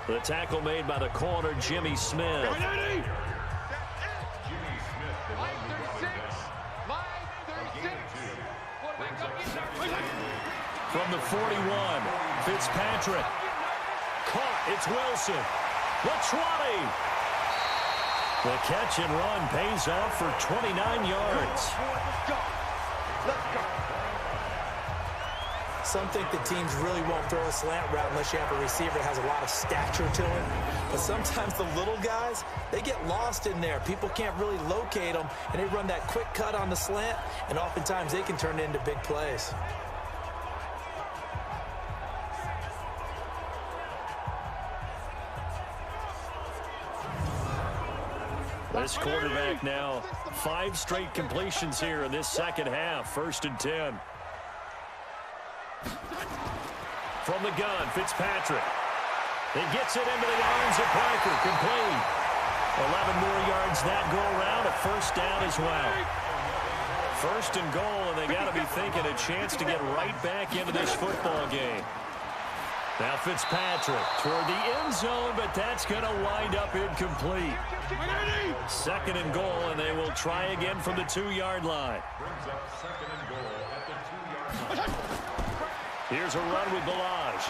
The tackle made by the corner, Jimmy Smith. From the 41, Fitzpatrick. Caught, it's Wilson. The 20. The catch and run pays off for 29 yards. Some think the teams really won't throw a slant route unless you have a receiver that has a lot of stature to him. But sometimes the little guys, they get lost in there. People can't really locate them, and they run that quick cut on the slant, and oftentimes they can turn it into big plays. This quarterback now 5 straight completions here in this second half. 1st and 10. From the gun, Fitzpatrick. He gets it into the arms of Parker. Complete. 11 more yards that go around. A 1st down as well. 1st and goal, and they got to be thinking a chance to get right back into this football game. Now Fitzpatrick toward the end zone, but that's going to wind up incomplete. 2nd and goal, and they will try again from the 2-yard line. Here's a run with Balaj.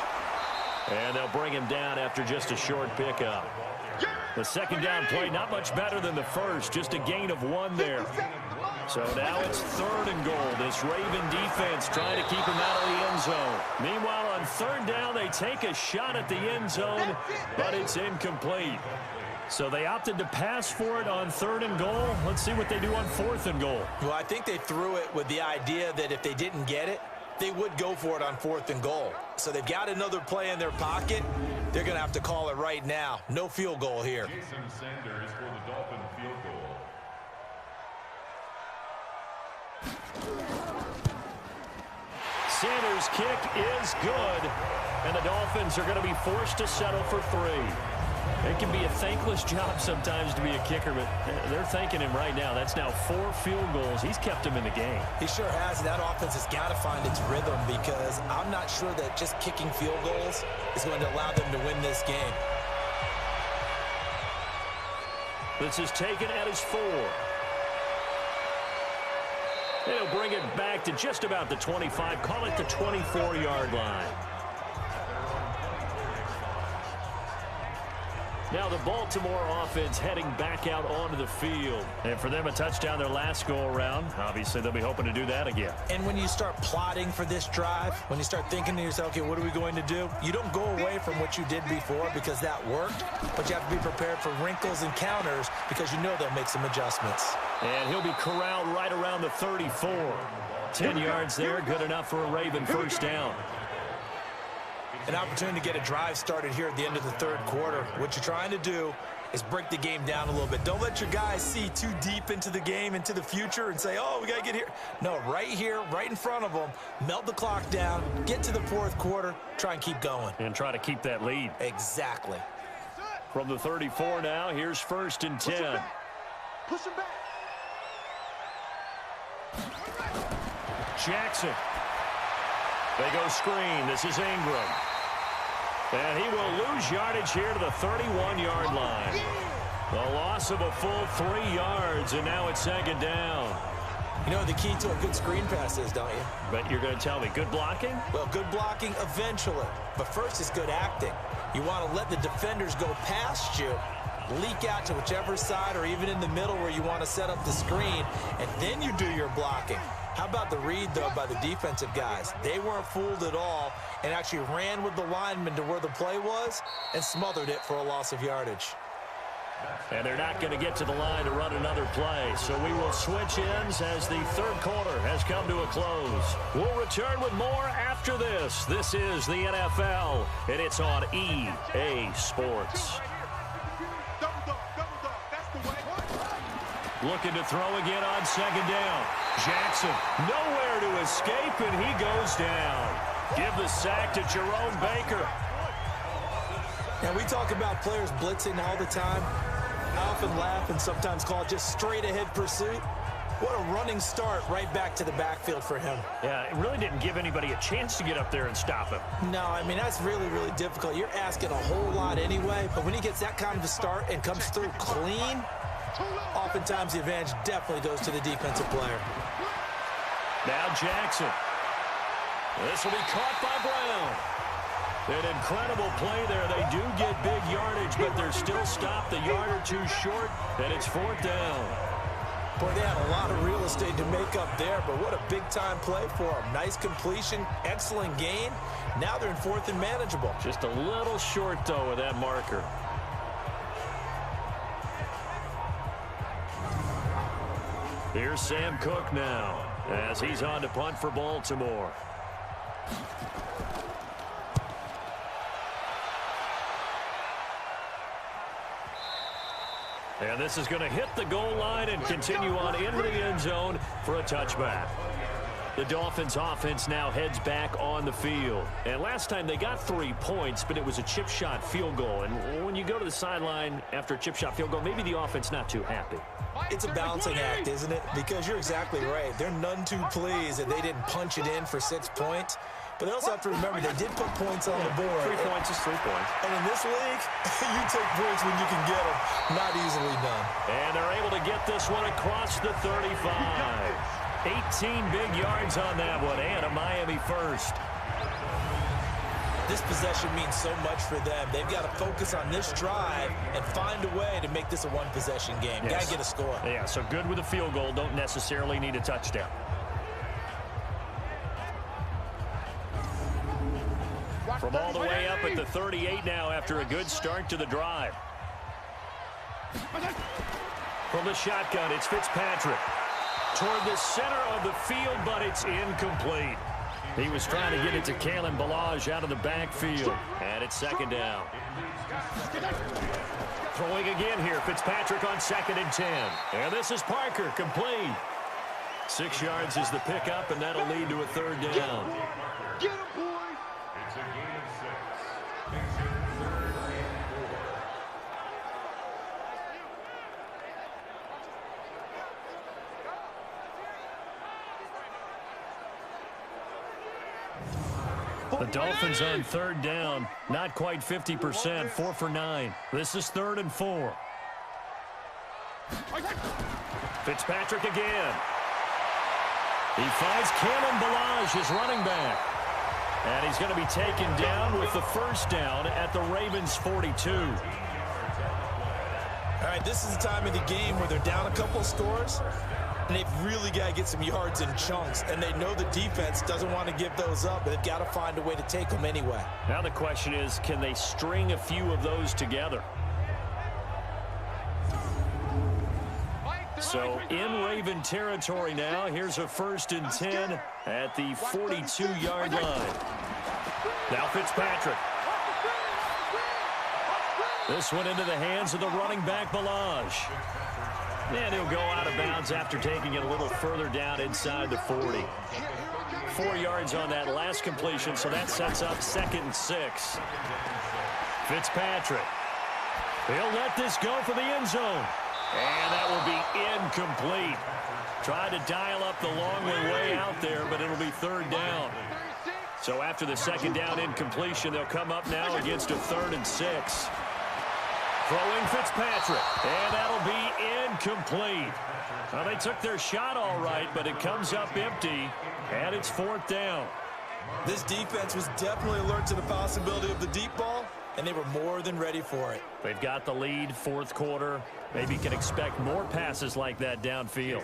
And they'll bring him down after just a short pickup. The 2nd down play, not much better than the first, just a gain of 1 there. So now it's 3rd and goal. This Raven defense trying to keep him out of the end zone. Meanwhile, on 3rd down, they take a shot at the end zone, but it's incomplete. So they opted to pass for it on 3rd and goal. Let's see what they do on 4th and goal. Well, I think they threw it with the idea that if they didn't get it, they would go for it on 4th and goal. So they've got another play in their pocket. They're going to have to call it right now. No field goal here. Jason Sanders for the Dolphin field goal. Sanders' kick is good, and the Dolphins are going to be forced to settle for 3. It can be a thankless job sometimes to be a kicker, but they're thanking him right now. That's now 4 field goals. He's kept him in the game. He sure has. That offense has got to find its rhythm because I'm not sure that just kicking field goals is going to allow them to win this game. This is taken at his 4. He'll bring it back to just about the 25. Call it the 24-yard line. Now the Baltimore offense heading back out onto the field. And for them, a touchdown their last go-around. Obviously, they'll be hoping to do that again. And when you start plotting for this drive, when you start thinking to yourself, okay, what are we going to do? You don't go away from what you did before because that worked, but you have to be prepared for wrinkles and counters because you know they'll make some adjustments. And he'll be corralled right around the 34. 10 yards there, good enough for a Raven 1st down. An opportunity to get a drive started here at the end of the 3rd quarter. What you're trying to do is break the game down a little bit. Don't let your guys see too deep into the game, into the future, and say, oh, we got to get here. No, right here, right in front of them, melt the clock down, get to the 4th quarter, try and keep going. And try to keep that lead. Exactly. From the 34 now, here's 1st and 10. Push him back. Jackson. They go screen. This is Ingram. And he will lose yardage here to the 31-yard line. The loss of a full 3 yards, and now it's 2nd down. You know the key to a good screen pass is, don't you? But you're going to tell me, good blocking? Well, good blocking eventually. But first is good acting. You want to let the defenders go past you, leak out to whichever side or even in the middle where you want to set up the screen, and then you do your blocking. How about the read, though, by the defensive guys? They weren't fooled at all and actually ran with the lineman to where the play was and smothered it for a loss of yardage. And they're not going to get to the line to run another play. So we will switch ends as the 3rd quarter has come to a close. We'll return with more after this. This is the NFL, and it's on EA Sports. Looking to throw again on 2nd down. Jackson, nowhere to escape, and he goes down. Give the sack to Jerome Baker. Now, we talk about players blitzing all the time. I often laugh and sometimes call it just straight-ahead pursuit. What a running start right back to the backfield for him. Yeah, it really didn't give anybody a chance to get up there and stop him. No, I mean, that's really, really difficult. You're asking a whole lot anyway, but when he gets that kind of a start and comes through clean, oftentimes the advantage definitely goes to the defensive player. Now Jackson. This will be caught by Brown. An incredible play there. They do get big yardage, but they're still stopped a yard or two short, and it's 4th down. Boy, they had a lot of real estate to make up there, but what a big-time play for them. Nice completion, excellent gain. Now they're in 4th and manageable. Just a little short, though, with that marker. Here's Sam Cook now, as he's on to punt for Baltimore. And this is going to hit the goal line and continue on into the end zone for a touchback. The Dolphins offense now heads back on the field. And last time they got 3 points, but it was a chip shot field goal. And when you go to the sideline after a chip shot field goal, maybe the offense not too happy. It's a balancing act, isn't it? Because you're exactly right. They're none too pleased that they didn't punch it in for 6 points. But they also have to remember they did put points on the board. 3 points is 3 points. And in this league, you take points when you can get them. Not easily done. And they're able to get this one across the 35. 18 big yards on that one, and a Miami first. This possession means so much for them. They've got to focus on this drive and find a way to make this a one-possession game. Yes. Got to get a score. Yeah, so good with a field goal. Don't necessarily need a touchdown. From all the way up at the 38 now after a good start to the drive. From the shotgun, it's Fitzpatrick. Toward the center of the field, but it's incomplete. He was trying to get it to Kalen Ballage out of the backfield. And it's 2nd down. Throwing again here, Fitzpatrick on 2nd and 10. And this is Parker, complete. 6 yards is the pickup, and that'll lead to a 3rd down. Get him, boy! It's a gain of 6. Makes it 3rd and 4. The Dolphins on 3rd down, not quite 50%, 4 for 9. This is 3rd and 4. Fitzpatrick again. He finds Kalen Ballage, his running back. And he's going to be taken down with the 1st down at the Ravens' 42. All right, this is the time of the game where they're down a couple scores, and they've really got to get some yards in chunks, and they know the defense doesn't want to give those up, but they've got to find a way to take them anyway. Now the question is, can they string a few of those together? So in Raven territory now, here's a 1st and 10 at the 42-yard line. Now Fitzpatrick. This one into the hands of the running back, Ballage. And he'll go out of bounds after taking it a little further down inside the 40. 4 yards on that last completion, so that sets up 2nd and 6. Fitzpatrick. He'll let this go for the end zone. And that will be incomplete. Tried to dial up the long way out there, but it'll be 3rd down. So after the 2nd down incompletion, they'll come up now against a 3rd and 6. Throwing Fitzpatrick, and that'll be incomplete. Well, they took their shot all right, but it comes up empty, and it's 4th down. This defense was definitely alert to the possibility of the deep ball, and they were more than ready for it. They've got the lead, 4th quarter. Maybe can expect more passes like that downfield.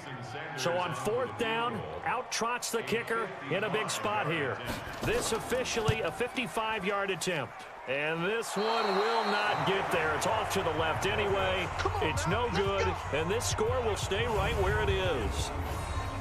So on 4th down, out trots the kicker in a big spot here. This officially a 55-yard attempt. And this one will not get there. It's off to the left anyway. It's no good, and this score will stay right where it is.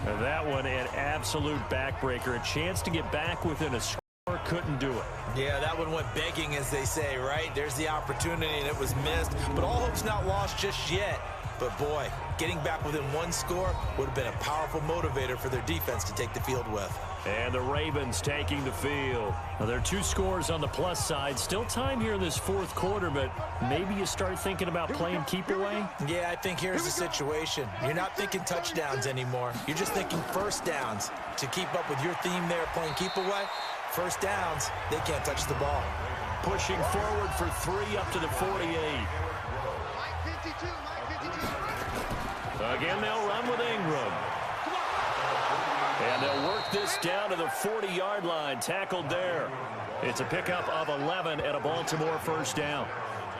And that one an absolute backbreaker. A chance to get back within a score, couldn't do it. Yeah, that one went begging, as they say, right? There's the opportunity, and it was missed. But all hope's not lost just yet. But boy, getting back within one score would have been a powerful motivator for their defense to take the field with. And the Ravens taking the field. Now, there are 2 scores on the plus side. Still time here in this fourth quarter, but maybe you start thinking about playing keep away? Yeah, I think here's the situation. You're not thinking touchdowns anymore. You're just thinking first downs. To keep up with your theme there, playing keep away, first downs, they can't touch the ball. Pushing forward for 3 up to the 48. Again, they'll run with Ingram. And they'll work this down to the 40-yard line, tackled there. It's a pickup of 11 and a Baltimore first down.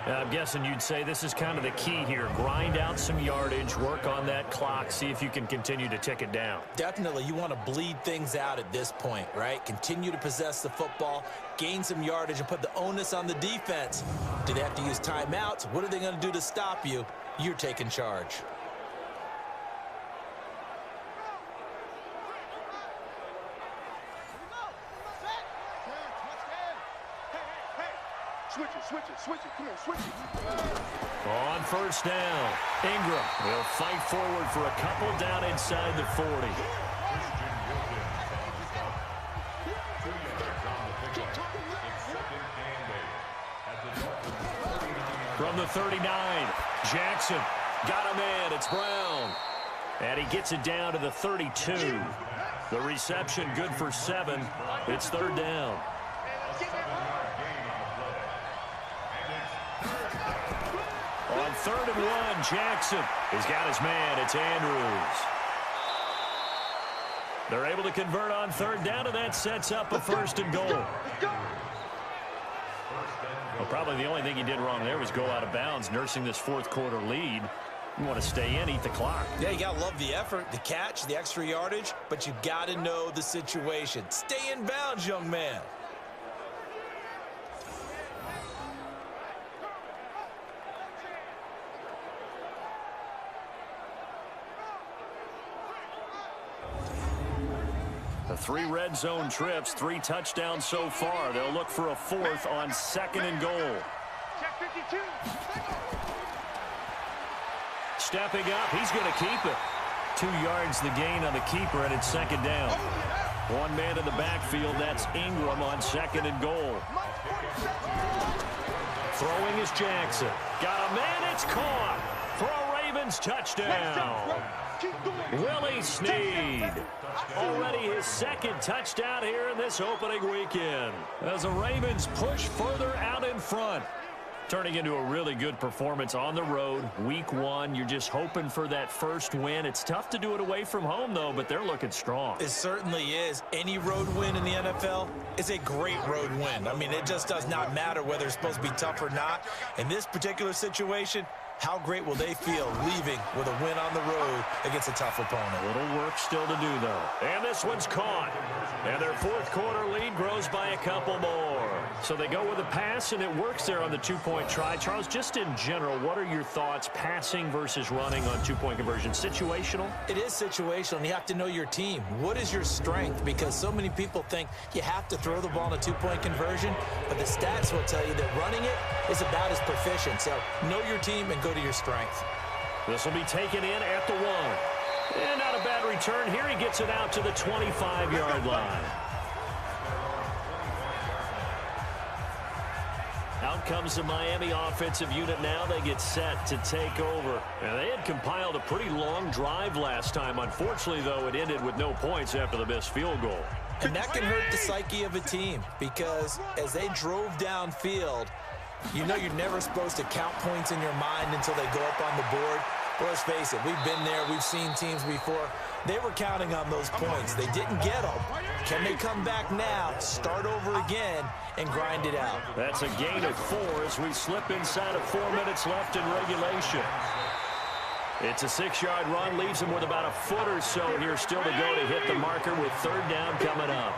Now, I'm guessing you'd say this is kind of the key here. Grind out some yardage, work on that clock, see if you can continue to tick it down. Definitely, you want to bleed things out at this point, right? Continue to possess the football, gain some yardage, and put the onus on the defense. Do they have to use timeouts? What are they going to do to stop you? You're taking charge. Switch it. Come on, switch it. On first down, Ingram will fight forward for a couple down inside the 40. From the 39, Jackson got a man. It's Brown. And he gets it down to the 32. The reception good for 7. It's third down. On 3rd and 1, Jackson has got his man. It's Andrews. They're able to convert on 3rd down, and that sets up a 1st and goal. Well, probably the only thing he did wrong there was go out of bounds, nursing this fourth quarter lead. You want to stay in, eat the clock. Yeah, you got to love the effort, the catch, the extra yardage, but you got to know the situation. Stay in bounds, young man. The 3 red zone trips, 3 touchdowns so far. They'll look for a 4th on 2nd and goal. Stepping up, he's going to keep it. 2 yards the gain on the keeper, and it's 2nd down. 1 man in the backfield, that's Ingram on 2nd and goal. Throwing is Jackson. Got a man, it's caught for a Ravens touchdown. Willie Snead. Already his 2nd touchdown here in this opening weekend. As the Ravens push further out in front. Turning into a really good performance on the road. Week 1, you're just hoping for that first win. It's tough to do it away from home, though, but they're looking strong. It certainly is. Any road win in the NFL is a great road win. I mean, it just does not matter whether it's supposed to be tough or not. In this particular situation, how great will they feel leaving with a win on the road against a tough opponent? A little work still to do, though. And this one's caught. And their fourth quarter lead grows by a couple more. So they go with a pass, and it works there on the 2-point try. Charles, just in general, what are your thoughts passing versus running on 2-point conversion? Situational? It is situational, and you have to know your team. What is your strength? Because so many people think you have to throw the ball in a 2-point conversion, but the stats will tell you that running it is about as proficient. So know your team and go to your strength. This will be taken in at the 1. And not a bad return here. He gets it out to the 25-yard line. Out comes the Miami offensive unit now. They get set to take over. And they had compiled a pretty long drive last time. Unfortunately, though, it ended with no points after the missed field goal. And that can hurt the psyche of a team because as they drove downfield, you know you're never supposed to count points in your mind until they go up on the board. Well, let's face it, we've been there. We've seen teams before. They were counting on those points. They didn't get them. Can they come back now, start over again, and grind it out? That's a gain of 4 as we slip inside of 4 minutes left in regulation. It's a 6-yard run, leaves him with about a foot or so here still to go to hit the marker with 3rd down coming up.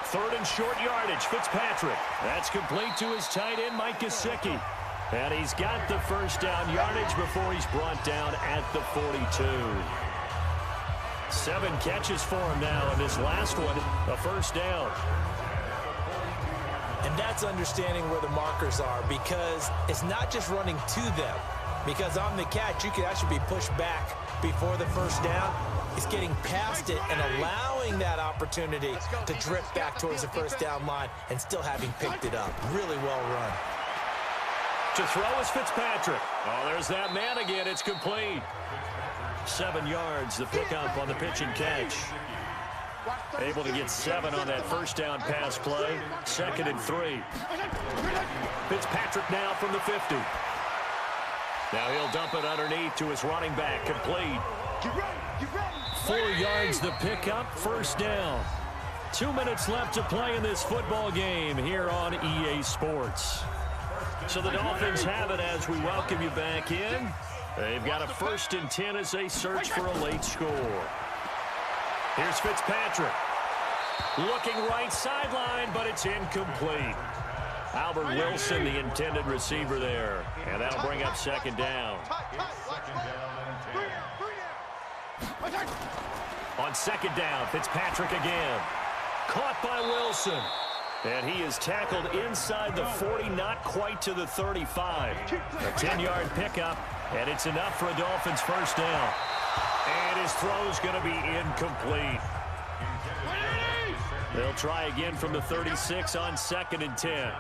3rd and short yardage, Fitzpatrick. That's complete to his tight end, Mike Gesicki. And he's got the first down yardage before he's brought down at the 42. 7 catches for him now, and this last one, a first down. And that's understanding where the markers are, because it's not just running to them. Because on the catch, you could actually be pushed back before the first down. It's getting past it and allowing that opportunity to drift back towards the first down line and still having picked it up. Really well run. To throw is Fitzpatrick. Oh, there's that man again. It's complete. 7 yards, the pickup on the pitch and catch. Able to get 7 on that first down pass play. 2nd and 3. Fitzpatrick now from the 50. Now he'll dump it underneath to his running back. Complete. 4 yards the pickup. First down. 2 minutes left to play in this football game here on EA Sports. So the Dolphins have it as we welcome you back in. They've got a 1st and 10 as they search for a late score. Here's Fitzpatrick. Looking right sideline, but it's incomplete. Albert Wilson, the intended receiver there. And that'll bring up 2nd down. On 2nd down, Fitzpatrick again. Caught by Wilson. And he is tackled inside the 40, not quite to the 35. A 10-yard pickup, and it's enough for a Dolphins first down. And his throw's going to be incomplete. They'll try again from the 36 on 2nd and 10.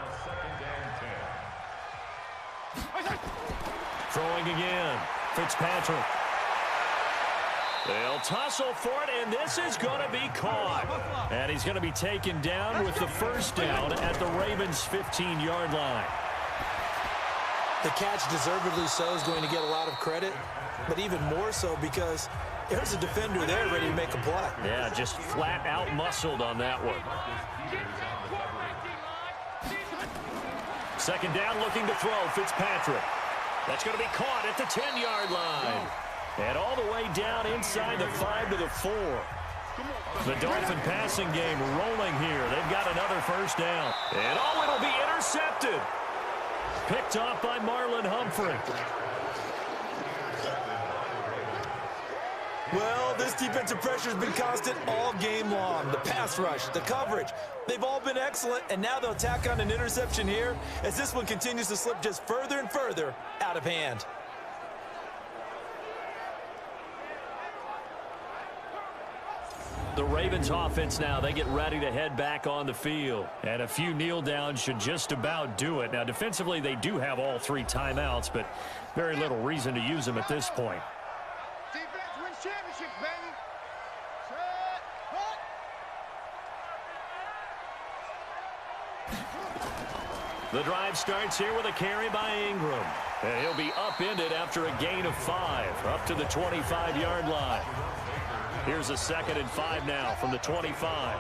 Throwing again. Fitzpatrick. They'll tussle for it, and this is going to be caught. And he's going to be taken down with the first down at the Ravens' 15-yard line. The catch, deservedly so, is going to get a lot of credit, but even more so because there's a defender there ready to make a play. Yeah, just flat out muscled on that one. 2nd down, looking to throw. Fitzpatrick. That's going to be caught at the 10-yard line. And all the way down inside the 5 to the 4. The Dolphin passing game rolling here. They've got another first down. And oh, it'll be intercepted. Picked off by Marlon Humphrey. Well, this defensive pressure has been constant all game long. The pass rush, the coverage, they've all been excellent, and now they'll tack on an interception here as this one continues to slip just further and further out of hand. The Ravens offense now, they get ready to head back on the field. And a few kneel downs should just about do it. Now, defensively, they do have all 3 timeouts, but very little reason to use them at this point. Defense wins championships, baby. The drive starts here with a carry by Ingram. And he'll be upended after a gain of 5, up to the 25-yard line. Here's a 2nd and 5 now from the 25.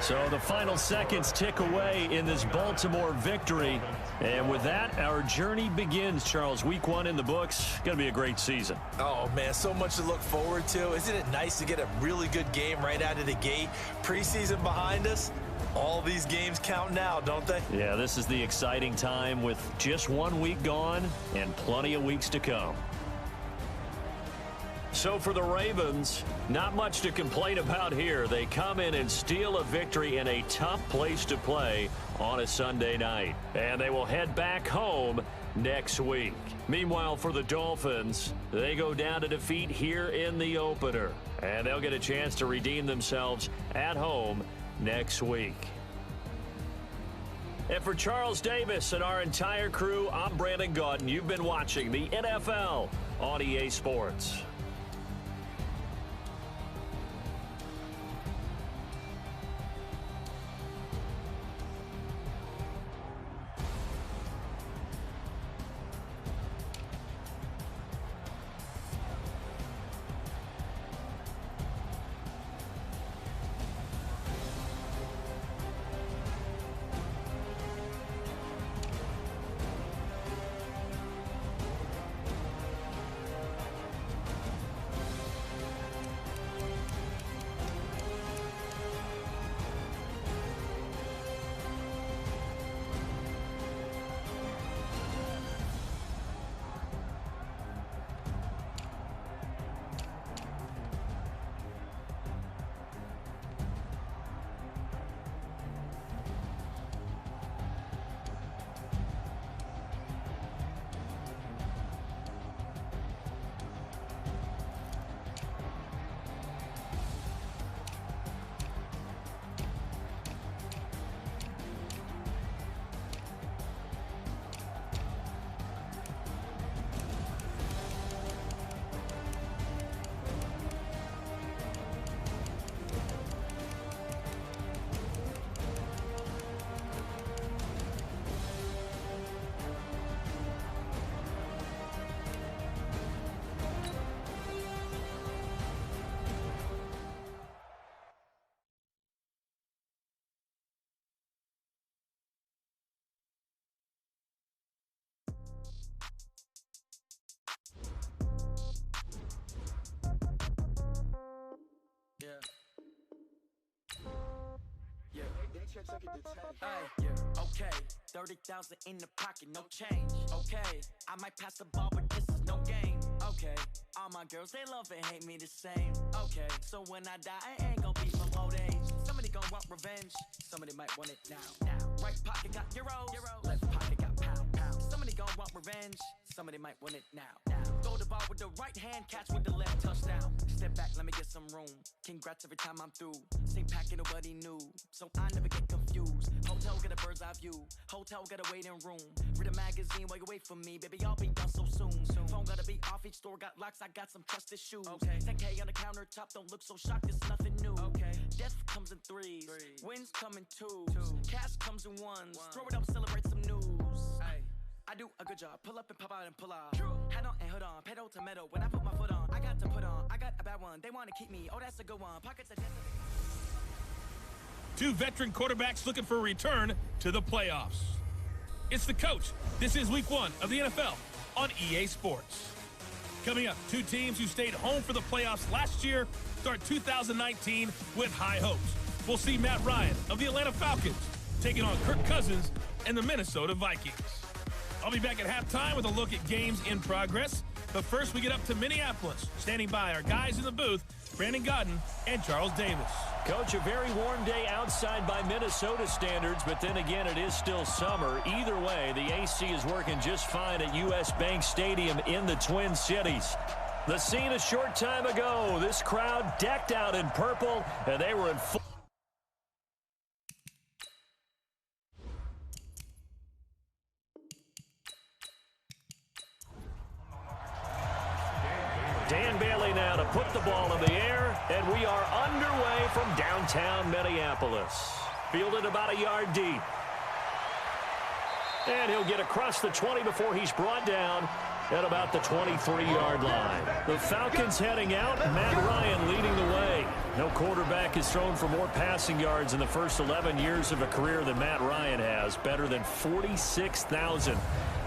So the final seconds tick away in this Baltimore victory. And with that, our journey begins, Charles. Week 1 in the books. Going to be a great season. Oh, man, so much to look forward to. Isn't it nice to get a really good game right out of the gate? Preseason behind us. All these games count now, don't they? Yeah, this is the exciting time with just 1 week gone and plenty of weeks to come. So for the Ravens, not much to complain about here. They come in and steal a victory in a tough place to play on a Sunday night. And they will head back home next week. Meanwhile, for the Dolphins, they go down to defeat here in the opener. And they'll get a chance to redeem themselves at home next week. And for Charles Davis and our entire crew, I'm Brandon Gaudin. You've been watching the NFL on EA Sports. Hey, yeah, okay. 30,000 in the pocket, no change. Okay, I might pass the ball, but this is no game. Okay, all my girls, they love and hate me the same. Okay, so when I die, I ain't gonna be from old age. Somebody gon' want revenge, somebody might want it now. Right pocket got euros, left pocket got pound. Somebody gon' want revenge, somebody might want it now. Throw the ball with the right hand, catch with the left, touchdown. Step back, let me get some room. Congrats every time I'm through. Same packet, nobody knew, so I never get confused. Hotel get a bird's eye view, hotel got a waiting room. Read a magazine while you wait for me, baby, I'll be done so soon. Phone gotta be off, each store got locks, I got some trusted shoes. 10K on the countertop, don't look so shocked, it's nothing new. Death comes in threes, wins come in twos, cash comes in ones. Throw it up, celebrate some news. I do a good job, pull up and pop out and pull out. Hat on and hood on, pedal to metal. When I put my foot on, I got to put on. I got a bad one, they wanna keep me, oh that's a good one. Pockets are dead. Two veteran quarterbacks looking for a return to the playoffs. It's The Coach. This is week 1 of the NFL on EA Sports. Coming up, two teams who stayed home for the playoffs last year start 2019 with high hopes. We'll see Matt Ryan of the Atlanta Falcons taking on Kirk Cousins and the Minnesota Vikings. I'll be back at halftime with a look at games in progress. But first, we get up to Minneapolis. Standing by our guys in the booth, Brandon Godden and Charles Davis. Coach, a very warm day outside by Minnesota standards, but then again, it is still summer. Either way, the AC is working just fine at U.S. Bank Stadium in the Twin Cities. The scene a short time ago, this crowd decked out in purple, and they were in full. Dan Bailey now to put the ball in the air, and we are underway from downtown Minneapolis. Fielded about a yard deep. And he'll get across the 20 before he's brought down at about the 23-yard line. The Falcons heading out, Matt Ryan leading the way. No quarterback has thrown for more passing yards in the first 11 years of a career than Matt Ryan has, better than 46,000.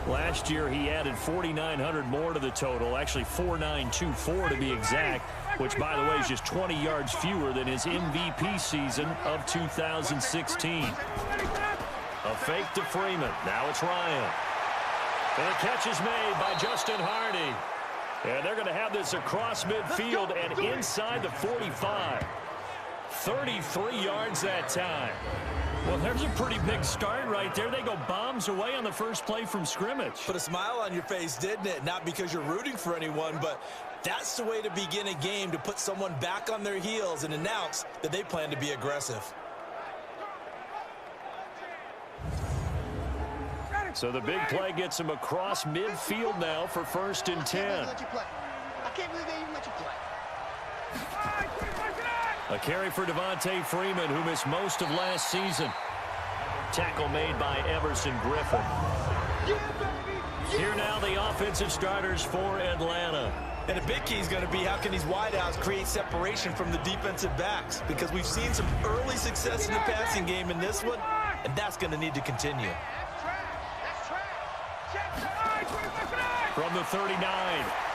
Last year, he added 4,900 more to the total, actually 4,924 to be exact, which, by the way, is just 20 yards fewer than his MVP season of 2016. A fake to Freeman. Now it's Ryan. And the catch is made by Justin Hardy. And they're going to have this across midfield and inside the 45. 33 yards that time. Well, there's a pretty big start right there. They go bombs away on the first play from scrimmage. Put a smile on your face, didn't it? Not because you're rooting for anyone, but that's the way to begin a game, to put someone back on their heels and announce that they plan to be aggressive. So the big play gets him across midfield now for 1st and 10. I can't believe they even let you play. A carry for Devontae Freeman, who missed most of last season. Tackle made by Everson Griffin. Here now the offensive starters for Atlanta. And a big key is going to be how can these wideouts create separation from the defensive backs, because we've seen some early success in the passing game in this one, and that's going to need to continue. From the 39,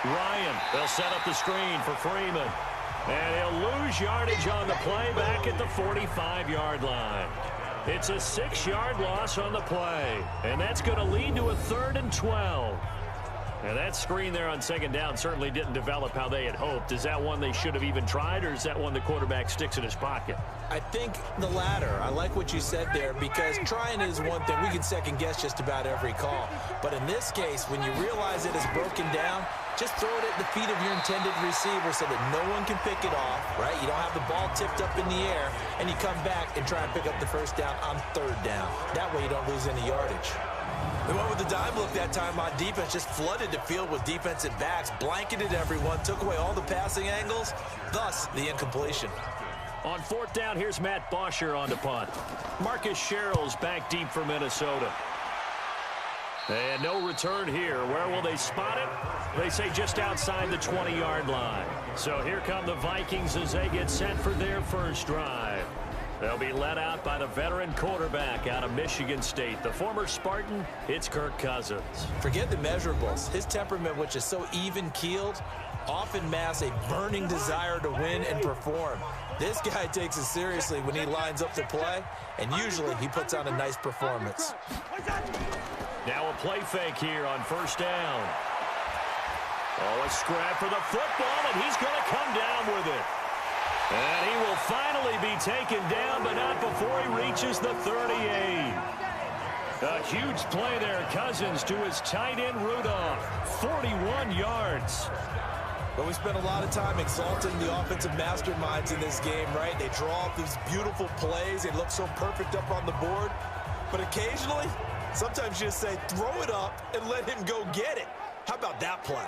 Ryan, they'll set up the screen for Freeman. And he'll lose yardage on the play back at the 45-yard line. It's a 6-yard loss on the play. And that's going to lead to a 3rd and 12. And that screen there on 2nd down certainly didn't develop how they had hoped. Is that one they should have even tried, or is that one the quarterback sticks in his pocket? I think the latter. I like what you said there, because trying is one thing. We can second-guess just about every call. But in this case, when you realize it is broken down, just throw it at the feet of your intended receiver so that no one can pick it off, right? You don't have the ball tipped up in the air, and you come back and try and pick up the 1st down on 3rd down. That way you don't lose any yardage. We went with the dime look that time on defense, just flooded the field with defensive backs, blanketed everyone, took away all the passing angles, thus the incompletion. On 4th down, here's Matt Bosher on the punt. Marcus Sherrill's back deep for Minnesota. And no return here. Where will they spot it? They say just outside the 20-yard line. So here come the Vikings as they get set for their first drive. They'll be led out by the veteran quarterback out of Michigan State. The former Spartan, it's Kirk Cousins. Forget the measurables. His temperament, which is so even-keeled, often masks a burning desire to win and perform. This guy takes it seriously when he lines up to play, and usually he puts on a nice performance. Now a play fake here on first down. Oh, a scrap for the football, and he's going to come down with it. And he will finally be taken down, but not before he reaches the 38. A huge play there, Cousins to his tight end Rudolph. 41 yards. But we spent a lot of time exalting the offensive masterminds in this game, right? They draw up these beautiful plays. They look so perfect up on the board. But occasionally, sometimes you just say, throw it up and let him go get it. How about that play?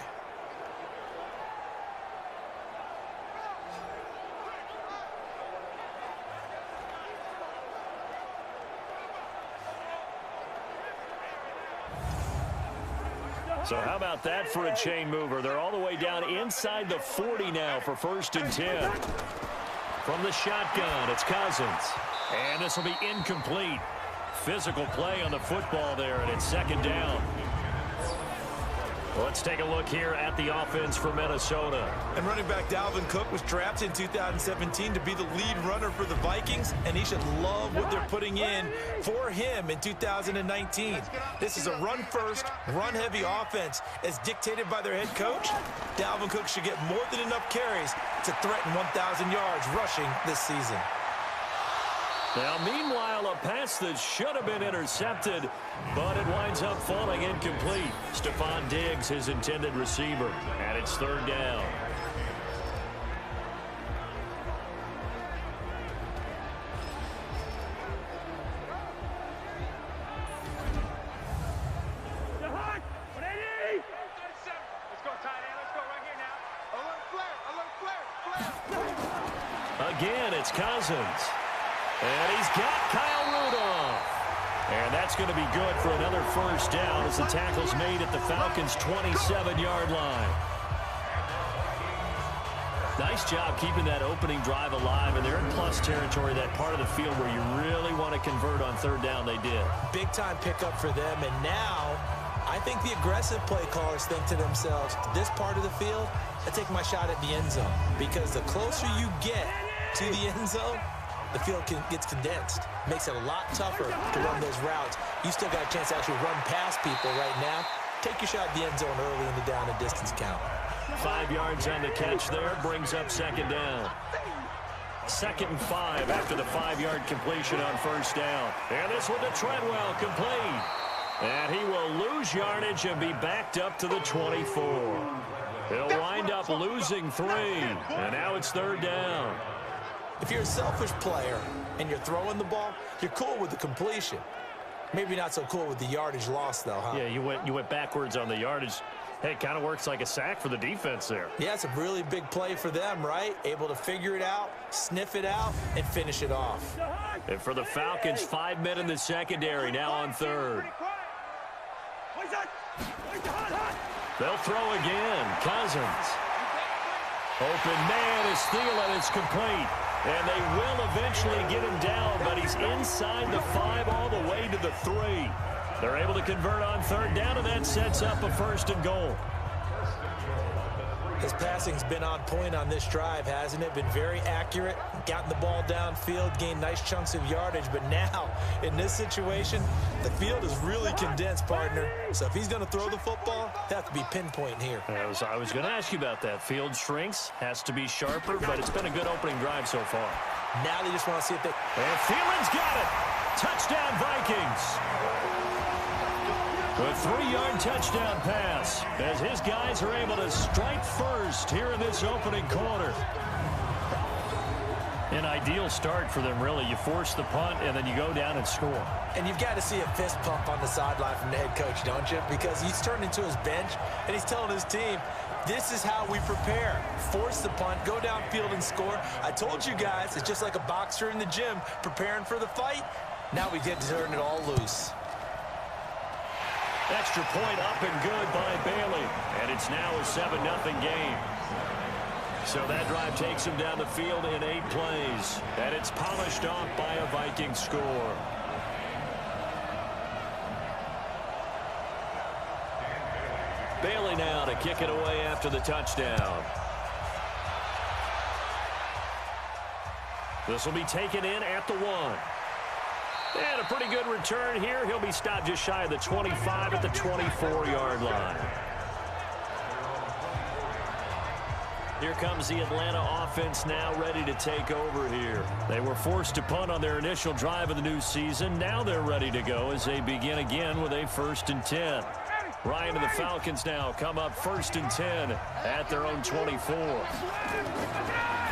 So how about that for a chain mover? They're all the way down inside the 40 now for 1st and 10. From the shotgun, it's Cousins. And this will be incomplete. Physical play on the football there, and it's 2nd down. Let's take a look here at the offense for Minnesota. And running back Dalvin Cook was drafted in 2017 to be the lead runner for the Vikings, and he should love what they're putting in for him in 2019. This is a run-first, run-heavy offense as dictated by their head coach. Dalvin Cook should get more than enough carries to threaten 1,000 yards rushing this season. Now, meanwhile, a pass that should have been intercepted, but it winds up falling incomplete. Stephon Diggs, his intended receiver, and it's 3rd down. Again, it's Cousins. And he's got Kyle Rudolph. And that's going to be good for another 1st down as the tackle's made at the Falcons' 27-yard line. Nice job keeping that opening drive alive, and they're in plus territory, that part of the field where you really want to convert on 3rd down. They did. Big-time pickup for them, and now I think the aggressive play callers think to themselves, this part of the field, I take my shot at the end zone, because the closer you get to the end zone, the field gets condensed. Makes it a lot tougher to run those routes. You still got a chance to actually run past people right now. Take your shot at the end zone early in the down and distance count. 5 yards on the catch there, brings up 2nd down. 2nd and 5 after the 5-yard completion on 1st down. And this one to Treadwell, complete. And he will lose yardage and be backed up to the 24. He'll wind up losing 3. And now it's 3rd down. If you're a selfish player and you're throwing the ball, you're cool with the completion. Maybe not so cool with the yardage loss, though, huh? Yeah, you went backwards on the yardage. Hey, it kind of works like a sack for the defense there. Yeah, it's a really big play for them, right? Able to figure it out, sniff it out, and finish it off. And for the Falcons, 5 men in the secondary, now on 3rd. They'll throw again. Cousins. Open man is Thielen. It's complete. And they will eventually get him down, but he's inside the 5 all the way to the 3. They're able to convert on 3rd down, and that sets up a 1st and goal. His passing's been on point on this drive, hasn't it? Been very accurate, gotten the ball downfield, gained nice chunks of yardage. But now, in this situation, the field is really condensed, partner. So if he's going to throw the football, they have to be pinpoint here. I was going to ask you about that. Field shrinks, has to be sharper, but it's been a good opening drive so far. Now they just want to see if they... And Thielen's got it! Touchdown, Vikings! A 3-yard touchdown pass as his guys are able to strike first here in this opening quarter. An ideal start for them, really. You force the punt, and then you go down and score. And you've got to see a fist pump on the sideline from the head coach, don't you? Because he's turned into his bench, and he's telling his team, this is how we prepare. Force the punt, go downfield and score. I told you guys, it's just like a boxer in the gym preparing for the fight. Now we get to turn it all loose. Extra point up and good by Bailey. And it's now a 7-0 game. So that drive takes him down the field in 8 plays. And it's polished off by a Viking score. Bailey now to kick it away after the touchdown. This will be taken in at the 1. And a pretty good return here. He'll be stopped just shy of the 25 at the 24-yard line. Here comes the Atlanta offense now ready to take over here. They were forced to punt on their initial drive of the new season. Now they're ready to go as they begin again with a 1st and 10. Ryan and the Falcons now come up 1st and 10 at their own 24.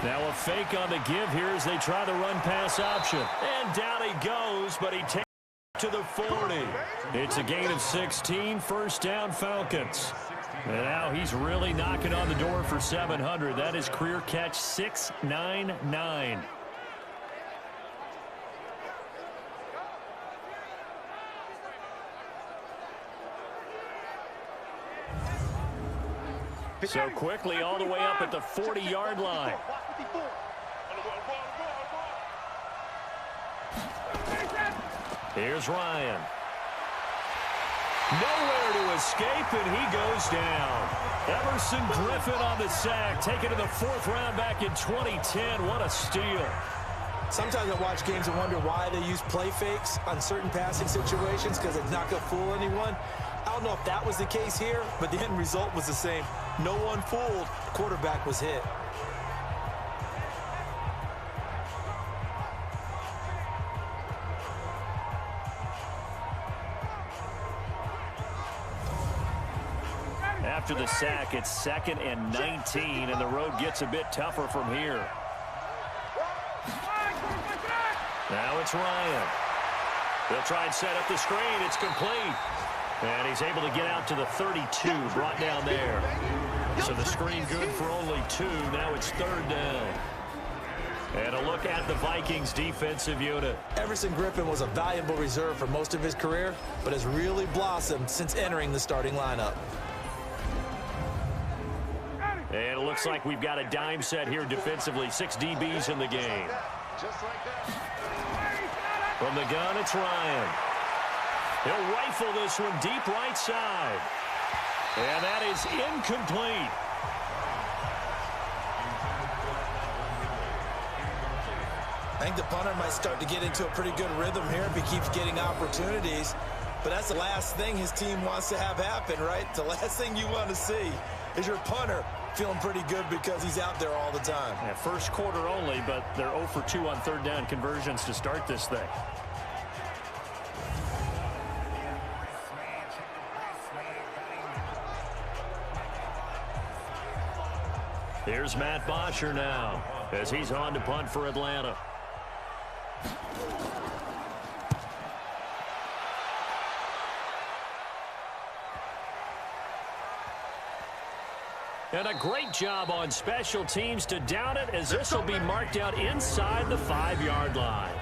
Now a fake on the give here as they try the run-pass option. And down he goes, but he takes it to the 40. It's a gain of 16, 1st down Falcons. And now he's really knocking on the door for 700. That is career catch 699. So quickly all the way up at the 40-yard line. Here's Ryan. Nowhere to escape, and he goes down. Everson Griffin on the sack, taken to the 4th round back in 2010. What a steal. Sometimes I watch games and wonder why they use play fakes on certain passing situations because it's not going to fool anyone. I don't know if that was the case here, but the end result was the same. No one fooled. Quarterback was hit. After the sack, it's 2nd and 19, and the road gets a bit tougher from here. Now it's Ryan. They'll try and set up the screen. It's complete. And he's able to get out to the 32, brought down there. So the screen good for only 2. Now it's 3rd down. And a look at the Vikings defensive unit. Everson Griffin was a valuable reserve for most of his career, but has really blossomed since entering the starting lineup. And it looks like we've got a dime set here defensively. 6 DBs in the game. From the gun, it's Ryan. He'll rifle this one deep right side. And that is incomplete. I think the punter might start to get into a pretty good rhythm here if he keeps getting opportunities. But that's the last thing his team wants to have happen, right? The last thing you want to see is your punter feeling pretty good because he's out there all the time. Yeah, first quarter only, but they're 0 for 2 on 3rd down conversions to start this thing. Here's Matt Bosher now as he's on to punt for Atlanta. And a great job on special teams to down it, as this will be marked out inside the 5-yard line.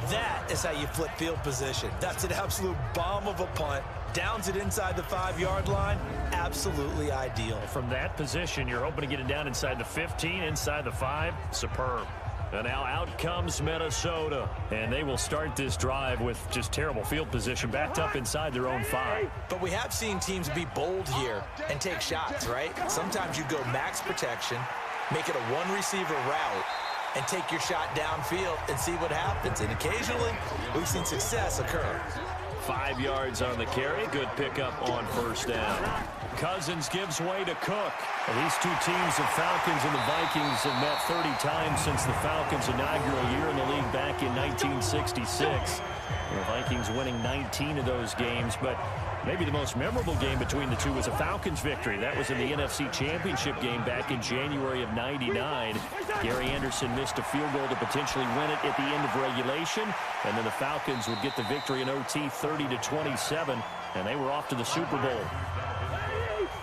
That is how you flip field position. That's an absolute bomb of a punt. Downs it inside the 5-yard line. Absolutely ideal. From that position, you're hoping to get it down inside the 15, inside the 5. Superb. And now out comes Minnesota. And they will start this drive with just terrible field position, backed up inside their own 5. But we have seen teams be bold here and take shots, right? Sometimes you go max protection, make it a one-receiver route, and take your shot downfield and see what happens. And occasionally, we've seen success occur. 5 yards on the carry. Good pickup on 1st down. Cousins gives way to Cook. And these two teams, the Falcons and the Vikings, have met 30 times since the Falcons' inaugural year in the league back in 1966. The Vikings winning 19 of those games, but maybe the most memorable game between the two was a Falcons victory. That was in the NFC Championship game back in January of '99. Gary Anderson missed a field goal to potentially win it at the end of regulation, and then the Falcons would get the victory in OT 30-27, and they were off to the Super Bowl.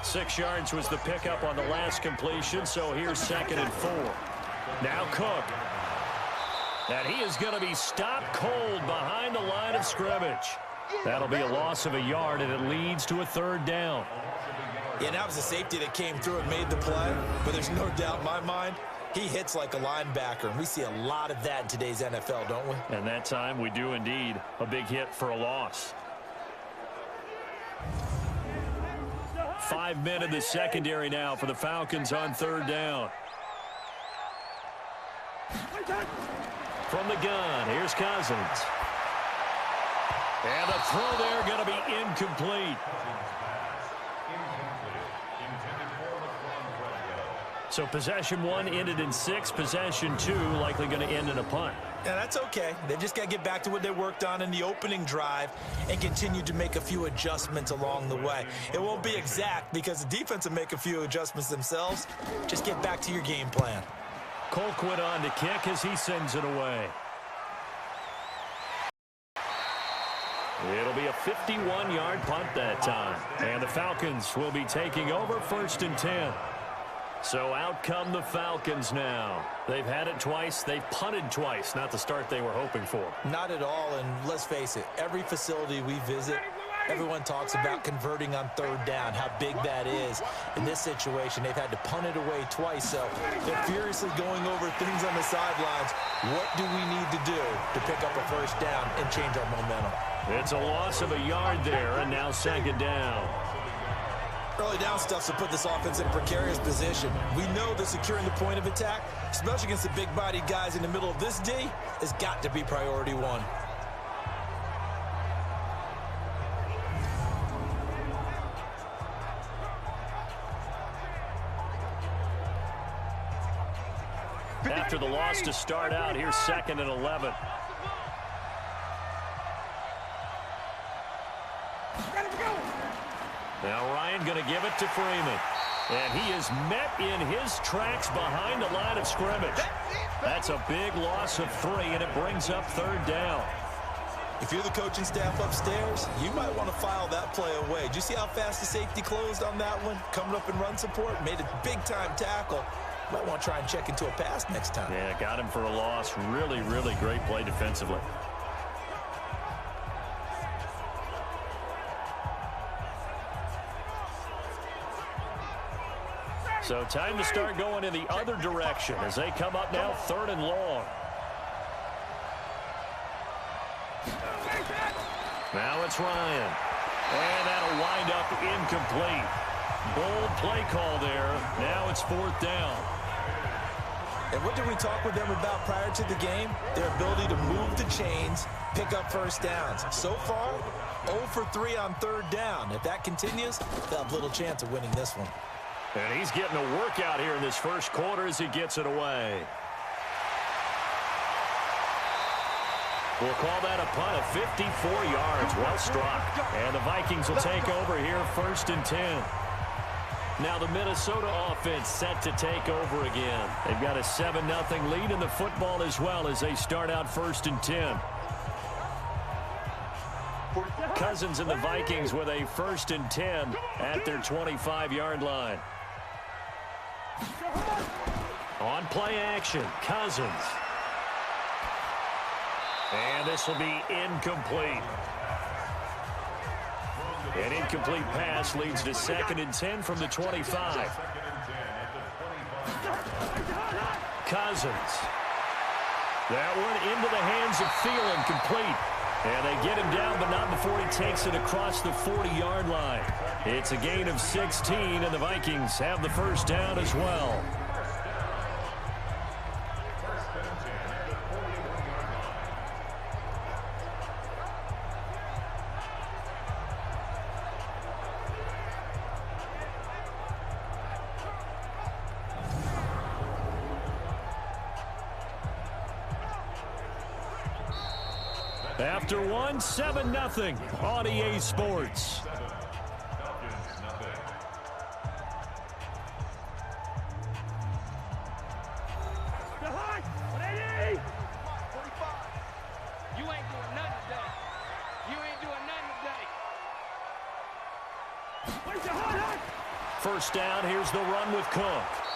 6 yards was the pickup on the last completion, so here's 2nd and 4. Now Cook. And he is going to be stopped cold behind the line of scrimmage. That'll be a loss of a yard, and it leads to a 3rd down. Yeah, that was a safety that came through and made the play, but there's no doubt in my mind, he hits like a linebacker, and we see a lot of that in today's NFL, don't we? And that time we do indeed. A big hit for a loss. 5 men in the secondary now for the Falcons on third down. From the gun, here's Cousins. And the throw there going to be incomplete. So possession 1 ended in 6. Possession 2 likely going to end in a punt. Yeah, that's okay. They've just got to get back to what they worked on in the opening drive and continue to make a few adjustments along the way. It won't be exact because the defense will make a few adjustments themselves. Just get back to your game plan. Colquitt on to kick as he sends it away. It'll be a 51-yard punt that time. And the Falcons will be taking over 1st and 10. So out come the Falcons now. They've had it twice. They've punted twice. Not the start they were hoping for. Not at all, and let's face it, every facility we visit, everyone talks about converting on third down, how big that is. In this situation, they've had to punt it away twice, so they're furiously going over things on the sidelines. What do we need to do to pick up a first down and change our momentum? It's a loss of a yard there, and now 2nd down. Early down stuff to put this offense in a precarious position. We know that securing the point of attack, especially against the big-bodied guys in the middle of this D, has got to be priority 1. After the loss to start out, here's 2nd and 11. Now Ryan going to give it to Freeman. And he is met in his tracks behind the line of scrimmage. That's a big loss of 3, and it brings up 3rd down. If you're the coaching staff upstairs, you might want to file that play away. Did you see how fast the safety closed on that one? Coming up in run support, made a big-time tackle. Might want to try and check into a pass next time. Yeah, got him for a loss. Really, really great play defensively. So time to start going in the other direction as they come up now 3rd and long. Now it's Ryan. And that'll wind up incomplete. Bold play call there. Now it's 4th down. And what did we talk with them about prior to the game? Their ability to move the chains, pick up first downs. So far, 0 for 3 on 3rd down. If that continues, they'll have little chance of winning this one. And he's getting a workout here in this 1st quarter as he gets it away. We'll call that a punt of 54 yards. Well struck. And the Vikings will take over here 1st and 10. Now the Minnesota offense set to take over again. They've got a 7-0 lead in the football as well as they start out 1st and 10. Cousins and the Vikings with a 1st and 10 at their 25-yard line. On play action, Cousins. And this will be incomplete. An incomplete pass leads to 2nd and 10 from the 25. Cousins. That one into the hands of Thielen, complete. And they get him down, but not before he takes it across the 40-yard line. It's a gain of 16, and the Vikings have the 1st down as well. After one, 7-0 on EA Sports. First down, here's the run with Cook.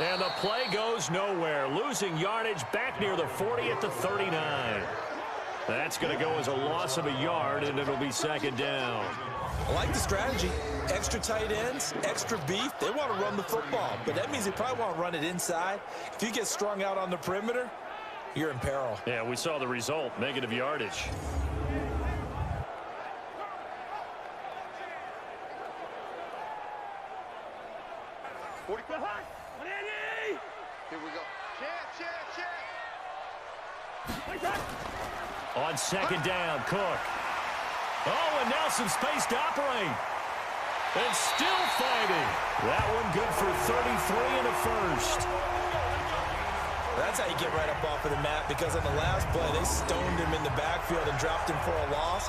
And the play goes nowhere. Losing yardage back near the 40 at the 39. That's going to go as a loss of a yard, and it'll be 2nd down. I like the strategy. Extra tight ends, extra beef, they want to run the football. But that means they probably want to run it inside. If you get strung out on the perimeter, you're in peril. Yeah, we saw the result, negative yardage. Here we go. Check. On second down, Cook. Oh, and now some space to operate. And still fighting. That one good for 33 and a first. That's how you get right up off of the mat, because on the last play, they stoned him in the backfield and dropped him for a loss.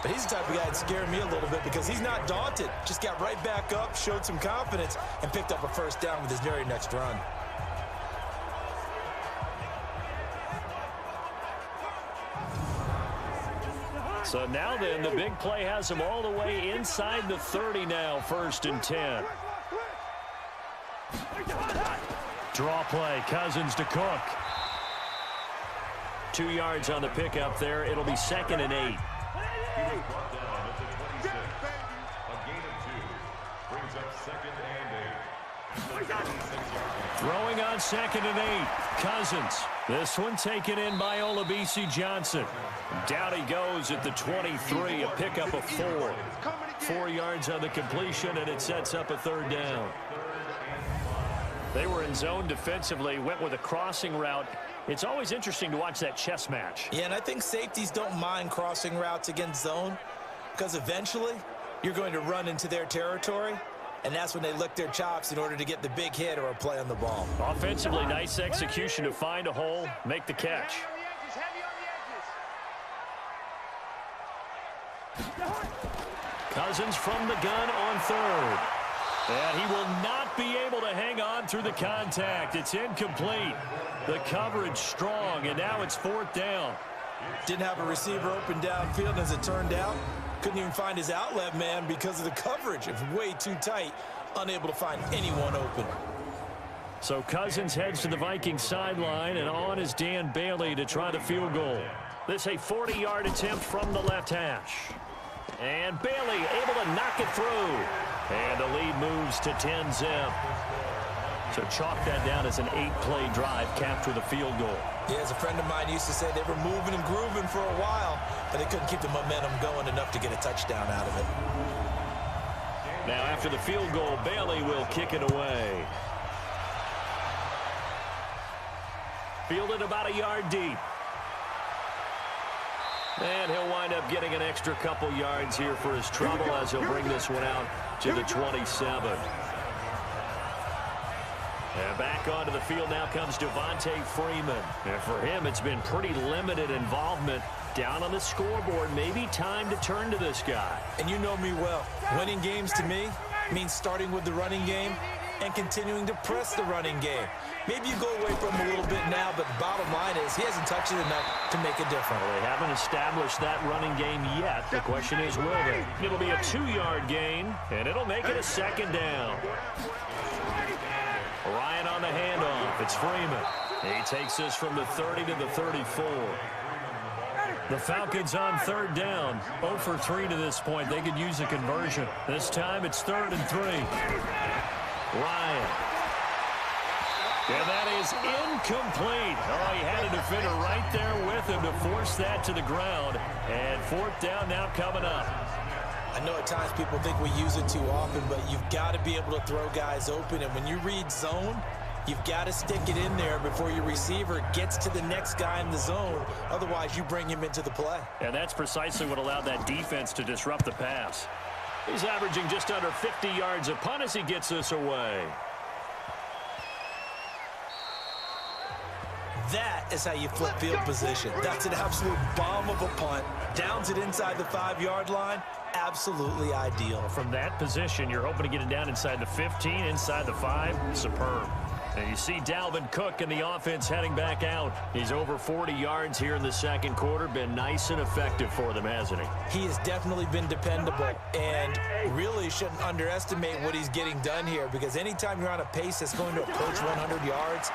But he's the type of guy that scared me a little bit because he's not daunted. Just got right back up, showed some confidence, and picked up a first down with his very next run. So now then, the big play has him all the way inside the 30 now, 1st and 10. Draw play, Cousins to Cook. 2 yards on the pickup there. It'll be 2nd and 8. He was brought down at the 26. A gain of 2. Brings up 2nd and 8. Throwing on 2nd and 8. Cousins. This one taken in by Olabisi Johnson. Down he goes at the 23, a pickup of 4. 4 yards on the completion, and it sets up a 3rd down. They were in zone defensively, went with a crossing route. It's always interesting to watch that chess match. Yeah, and I think safeties don't mind crossing routes against zone, because eventually you're going to run into their territory, and that's when they lick their chops in order to get the big hit or a play on the ball. Offensively, nice execution to find a hole, make the catch. Cousins from the gun on 3rd. And he will not be able to hang on through the contact. It's incomplete. The coverage strong, and now it's 4th down. Didn't have a receiver open downfield, as it turned out. Couldn't even find his outlet man because of the coverage. It was way too tight. Unable to find anyone open. So Cousins heads to the Vikings sideline, and on is Dan Bailey to try the field goal. This a 40-yard attempt from the left hash. And Bailey able to knock it through. And the lead moves to 10-zip. So chalk that down as an 8-play drive capped with a field goal. Yeah, as a friend of mine used to say, they were moving and grooving for a while, but they couldn't keep the momentum going enough to get a touchdown out of it. Now after the field goal, Bailey will kick it away. Fielded about a yard deep. And he'll wind up getting an extra couple yards here for his trouble as he'll bring this one out to the 27. And back onto the field now comes Devontae Freeman. And for him, it's been pretty limited involvement down on the scoreboard. Maybe time to turn to this guy. And you know me well. Winning games to me means starting with the running game and continuing to press the running game. Maybe you go away from him a little bit now, but the bottom line is he hasn't touched it enough to make a difference. Well, they haven't established that running game yet. The question is, will they? It'll be a 2-yard gain, and it'll make it a 2nd down. Ryan on the handoff. It's Freeman. He takes this from the 30 to the 34. The Falcons on 3rd down. 0 for 3 to this point. They could use a conversion. This time it's 3rd and 3. Ryan. And that is incomplete. Oh, he had a defender right there with him to force that to the ground. And 4th down now coming up. I know at times people think we use it too often, but you've got to be able to throw guys open. And when you read zone, you've got to stick it in there before your receiver gets to the next guy in the zone. Otherwise, you bring him into the play. And that's precisely what allowed that defense to disrupt the pass. He's averaging just under 50 yards a punt as he gets this away. That is how you flip field position. That's an absolute bomb of a punt. Downs it inside the 5-yard line. Absolutely ideal. From that position, you're hoping to get it down inside the 15, inside the 5. Superb. And you see Dalvin Cook and the offense heading back out. He's over 40 yards here in the 2nd quarter. Been nice and effective for them, hasn't he? He has definitely been dependable, and really shouldn't underestimate what he's getting done here, because anytime you're on a pace that's going to approach 100 yards,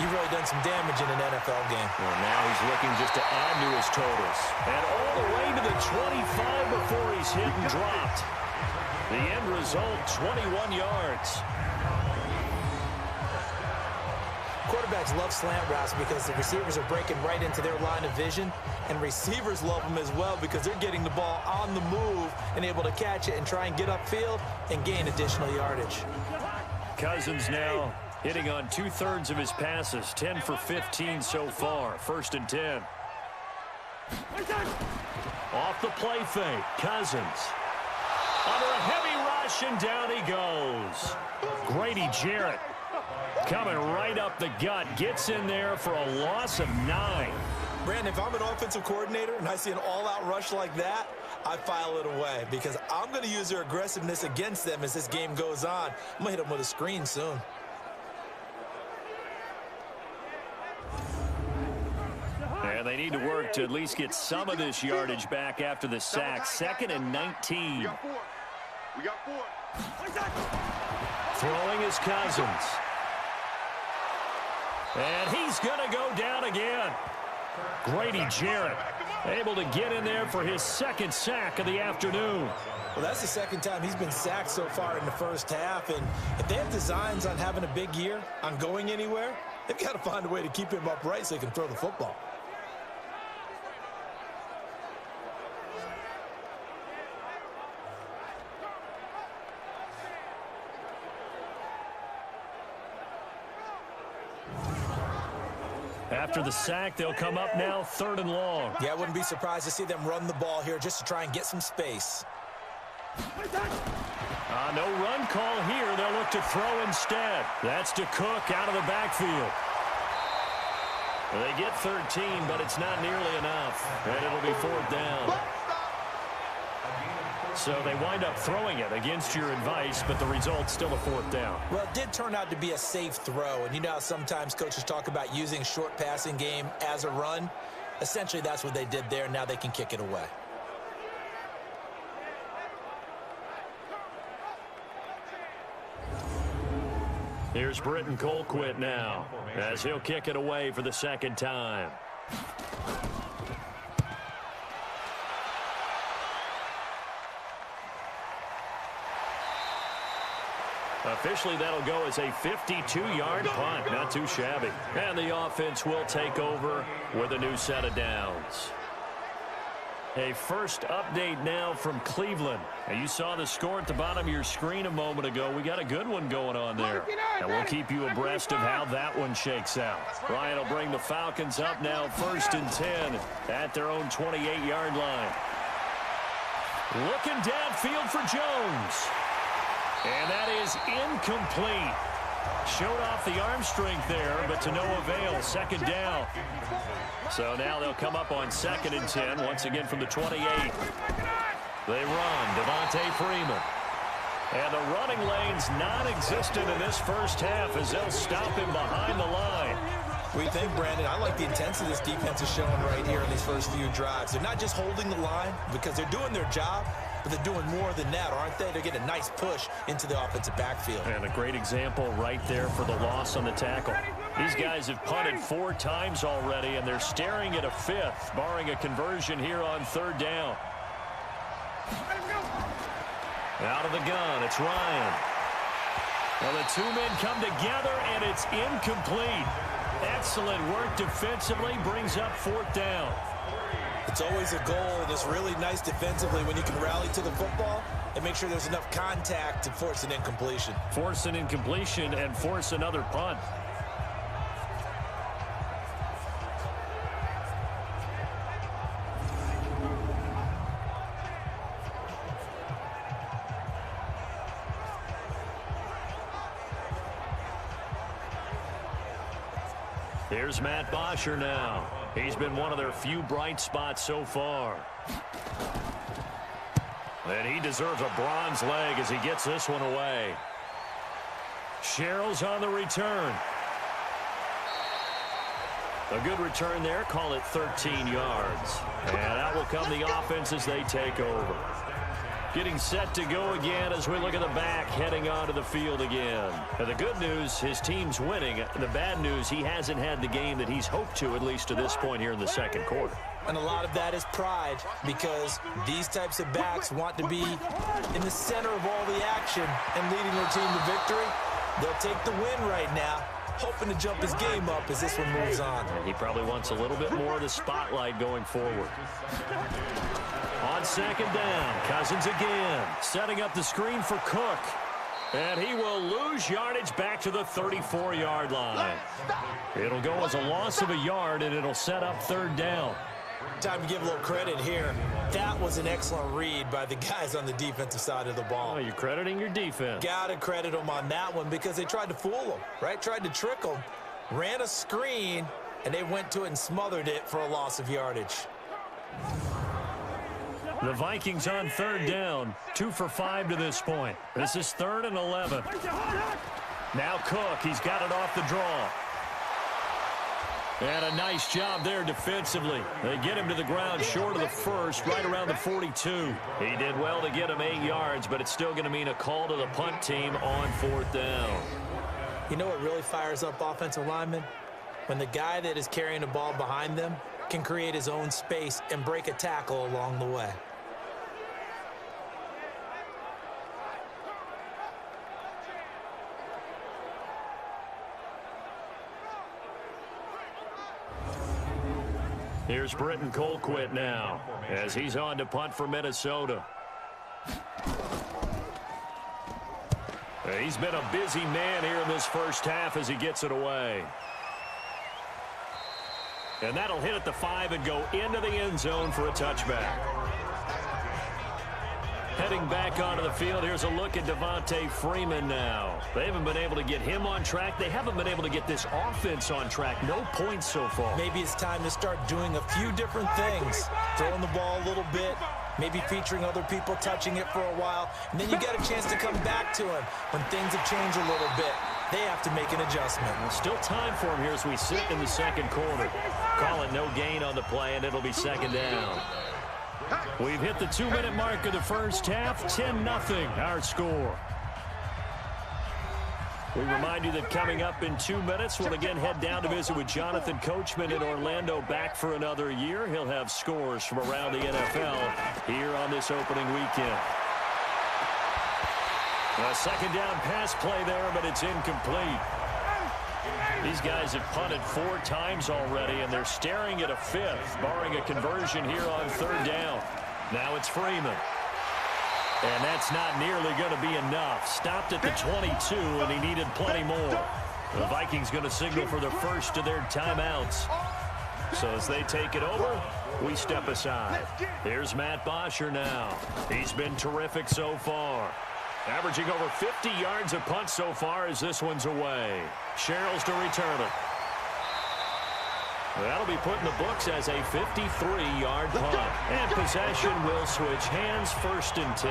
you've really done some damage in an NFL game. Well, now he's looking just to add to his totals. And all the way to the 25 before he's hit and dropped. The end result, 21 yards. Quarterbacks love slant routes because the receivers are breaking right into their line of vision, and receivers love them as well because they're getting the ball on the move and able to catch it and try and get upfield and gain additional yardage. Cousins now hitting on 2/3 of his passes, 10 for 15 so far. 1st and 10. Off the play fake, Cousins. Under a heavy rush, and down he goes. Grady Jarrett coming right up the gut, gets in there for a loss of 9. Brandon, if I'm an offensive coordinator and I see an all-out rush like that, I file it away because I'm going to use their aggressiveness against them as this game goes on. I'm going to hit them with a screen soon. And they need to work to at least get some of this yardage back after the sack. 2nd and 19. We got 4. Throwing is Cousins. And he's going to go down again. Grady Jarrett able to get in there for his 2nd sack of the afternoon. Well, that's the 2nd time he's been sacked so far in the first half. And if they have designs on having a big year, on going anywhere, they've got to find a way to keep him upright so he can throw the football. After the sack, they'll come up now 3rd and long. Yeah, I wouldn't be surprised to see them run the ball here just to try and get some space. No run call here. They'll look to throw instead. That's to Cook out of the backfield. They get 13, but it's not nearly enough. And it'll be 4th down. So they wind up throwing it against your advice, but the result's still a 4th down. Well, it did turn out to be a safe throw. And you know how sometimes coaches talk about using short passing game as a run? Essentially, that's what they did there. Now they can kick it away. Here's Britton Colquitt now as he'll kick it away for the 2nd time. Officially, that'll go as a 52-yard punt. Not too shabby. And the offense will take over with a new set of downs. A first update now from Cleveland. And you saw the score at the bottom of your screen a moment ago. We got a good one going on there. And we'll keep you abreast of how that one shakes out. Ryan will bring the Falcons up now 1st and 10 at their own 28-yard line. Looking downfield for Jones. And that is incomplete. Showed off the arm strength there, but to no avail. 2nd down. So now they'll come up on 2nd and 10, once again from the 28. They run, Devontae Freeman. And the running lane's non-existent in this first half as they'll stop him behind the line. What do you think, Brandon? I like the intensity this defense is showing right here in these first few drives. They're not just holding the line because they're doing their job, but they're doing more than that, aren't they? They're getting a nice push into the offensive backfield. And a great example right there for the loss on the tackle. These guys have punted 4 times already, and they're staring at a 5th, barring a conversion here on 3rd down. Out of the gun, it's Ryan. Well, the 2 men come together, and it's incomplete. Excellent work defensively, brings up 4th down. It's always a goal, and it's really nice defensively when you can rally to the football and make sure there's enough contact to force an incompletion. Force an incompletion and force another punt. Here's Matt Bosher now. He's been one of their few bright spots so far. And he deserves a bronze leg as he gets this one away. Sherrill's on the return. A good return there. Call it 13 yards. And out will come the offense as they take over. Getting set to go again as we look at the back heading onto the field again. And the good news, his team's winning. The bad news, he hasn't had the game that he's hoped to, at least to this point here in the second quarter. And a lot of that is pride, because these types of backs want to be in the center of all the action and leading their team to victory. They'll take the win right now, hoping to jump his game up as this one moves on. And he probably wants a little bit more of the spotlight going forward. On second down, Cousins again, setting up the screen for Cook. And he will lose yardage back to the 34-yard line. It'll go as a loss of a yard, and it'll set up third down. Time to give a little credit here. That was an excellent read by the guys on the defensive side of the ball. Oh, you're crediting your defense. Got to credit them on that one because they tried to fool them, right? Tried to trick them, ran a screen, and they went to it and smothered it for a loss of yardage. The Vikings on third down, 2 for 5 to this point. This is 3rd and 11. Now Cook, he's got it off the draw. And a nice job there defensively. They get him to the ground short of the first, right around the 42. He did well to get him 8 yards, but it's still going to mean a call to the punt team on 4th down. You know what really fires up offensive linemen? When the guy that is carrying the ball behind them can create his own space and break a tackle along the way. Here's Britton Colquitt now as he's on to punt for Minnesota. He's been a busy man here in this first half as he gets it away. And that'll hit at the 5 and go into the end zone for a touchback. Heading back onto the field, here's a look at Devontae Freeman now. They haven't been able to get him on track. They haven't been able to get this offense on track. No points so far. Maybe it's time to start doing a few different things. Throwing the ball a little bit, maybe featuring other people touching it for a while, and then you get a chance to come back to him when things have changed a little bit. They have to make an adjustment. Well, still time for him here as we sit in the second quarter. Call it no gain on the play, and it'll be second down. We've hit the 2-minute mark of the first half. 10-0 our score. We remind you that coming up in 2 minutes, we'll again head down to visit with Jonathan Coachman in Orlando, back for another year. He'll have scores from around the NFL here on this opening weekend. A second down pass play there, but it's incomplete. These guys have punted 4 times already, and they're staring at a 5th, barring a conversion here on 3rd down. Now it's Freeman. And that's not nearly going to be enough. Stopped at the 22, and he needed plenty more. The Vikings going to signal for the first of their timeouts. So as they take it over, we step aside. Here's Matt Bosher now. He's been terrific so far. Averaging over 50 yards a punt so far as this one's away. Sherrills to return it. That'll be put in the books as a 53-yard punt. And possession will switch hands, 1st and 10.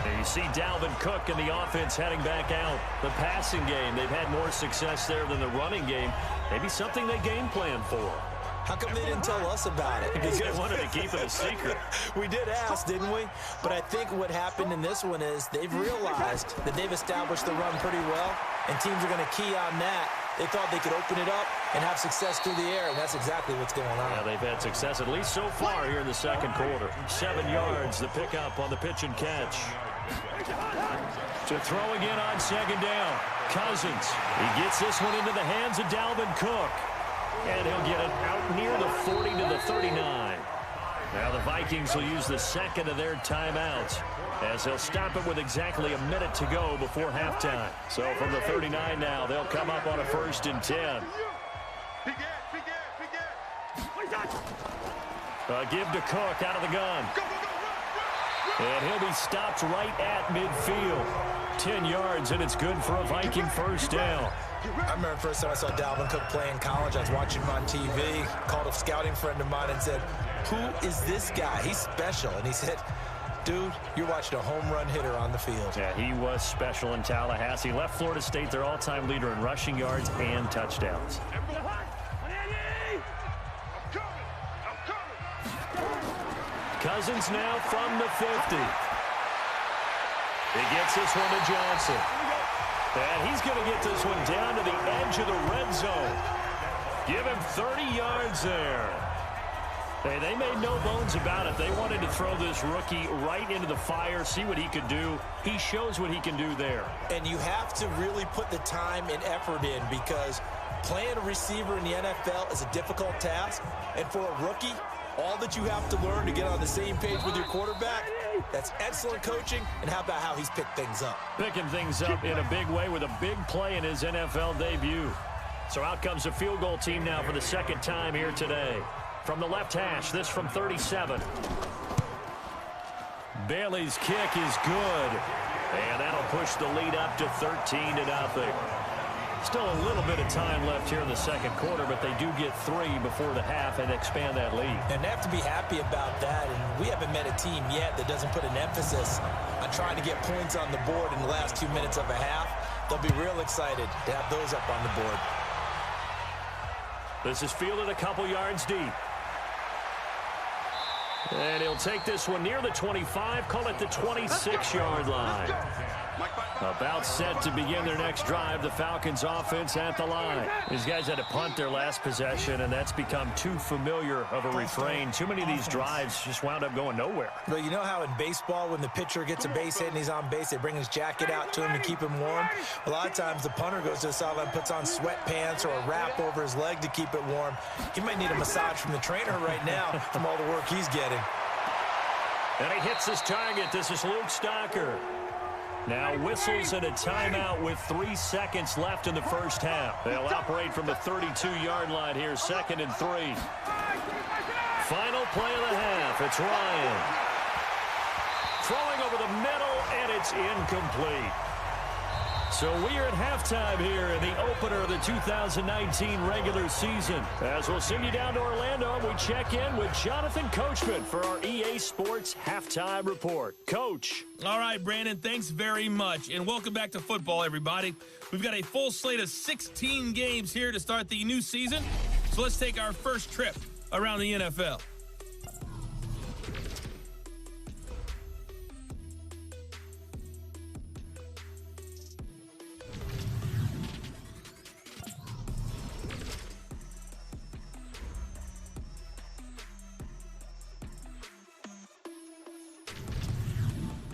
And you see Dalvin Cook and the offense heading back out. The passing game, they've had more success there than the running game. Maybe something they game plan for. How come they didn't tell us about it? Because they wanted to keep it a secret. We did ask, didn't we? But I think what happened in this one is they've realized that they've established the run pretty well, and teams are going to key on that. They thought they could open it up and have success through the air, and that's exactly what's going on. Yeah, they've had success at least so far here in the second quarter. 7 yards, the pickup on the pitch and catch. To throw again on second down. Cousins. He gets this one into the hands of Dalvin Cook. And he'll get it out near the 40 to the 39. Now the Vikings will use the second of their timeouts, as they'll stop it with exactly a minute to go before halftime. So from the 39 now, they'll come up on a 1st and 10. A give to Cook out of the gun. And he'll be stopped right at midfield. 10 yards, and it's good for a Viking 1st down. I remember the first time I saw Dalvin Cook play in college. I was watching him on TV, called a scouting friend of mine and said, "Who is this guy? He's special." And he said, "Dude, you're watching a home run hitter on the field." Yeah, he was special in Tallahassee. Left Florida State their all-time leader in rushing yards and touchdowns. Cousins now from the 50. He gets this one to Johnson. And he's going to get this one down to the edge of the red zone. Give him 30 yards there. Hey, they made no bones about it. They wanted to throw this rookie right into the fire, see what he could do. He shows what he can do there. And you have to really put the time and effort in, because playing a receiver in the NFL is a difficult task. And for a rookie, all that you have to learn to get on the same page with your quarterback, that's excellent coaching. And how about how he's picked things up? Picking things up in a big way with a big play in his NFL debut. So out comes the field goal team now for the second time here today. From the left hash, this from 37. Bailey's kick is good. And that'll push the lead up to 13-0. Still a little bit of time left here in the second quarter, but they do get 3 before the half and expand that lead. And they have to be happy about that. And we haven't met a team yet that doesn't put an emphasis on trying to get points on the board in the last 2 minutes of a half. They'll be real excited to have those up on the board. This is fielded a couple yards deep. And he'll take this one near the 25, call it the 26-yard line. About set to begin their next drive, the Falcons offense at the line. These guys had to punt their last possession, and that's become too familiar of a refrain. Too many of these drives just wound up going nowhere. Well, you know how in baseball, when the pitcher gets a base hit and he's on base, they bring his jacket out to him to keep him warm? A lot of times the punter goes to the sideline, puts on sweatpants or a wrap over his leg to keep it warm. He might need a massage from the trainer right now from all the work he's getting. And he hits his target. This is Luke Stocker. Now whistles and a timeout with 3 seconds left in the first half. They'll operate from the 32-yard line here, 2nd and 3. Final play of the half. It's Ryan. Throwing over the middle, and it's incomplete. So we are at halftime here in the opener of the 2019 regular season. As we'll send you down to Orlando, we check in with Jonathan Coachman for our EA Sports Halftime Report. Coach. All right, Brandon, thanks very much. And welcome back to football, everybody. We've got a full slate of 16 games here to start the new season. So let's take our first trip around the NFL.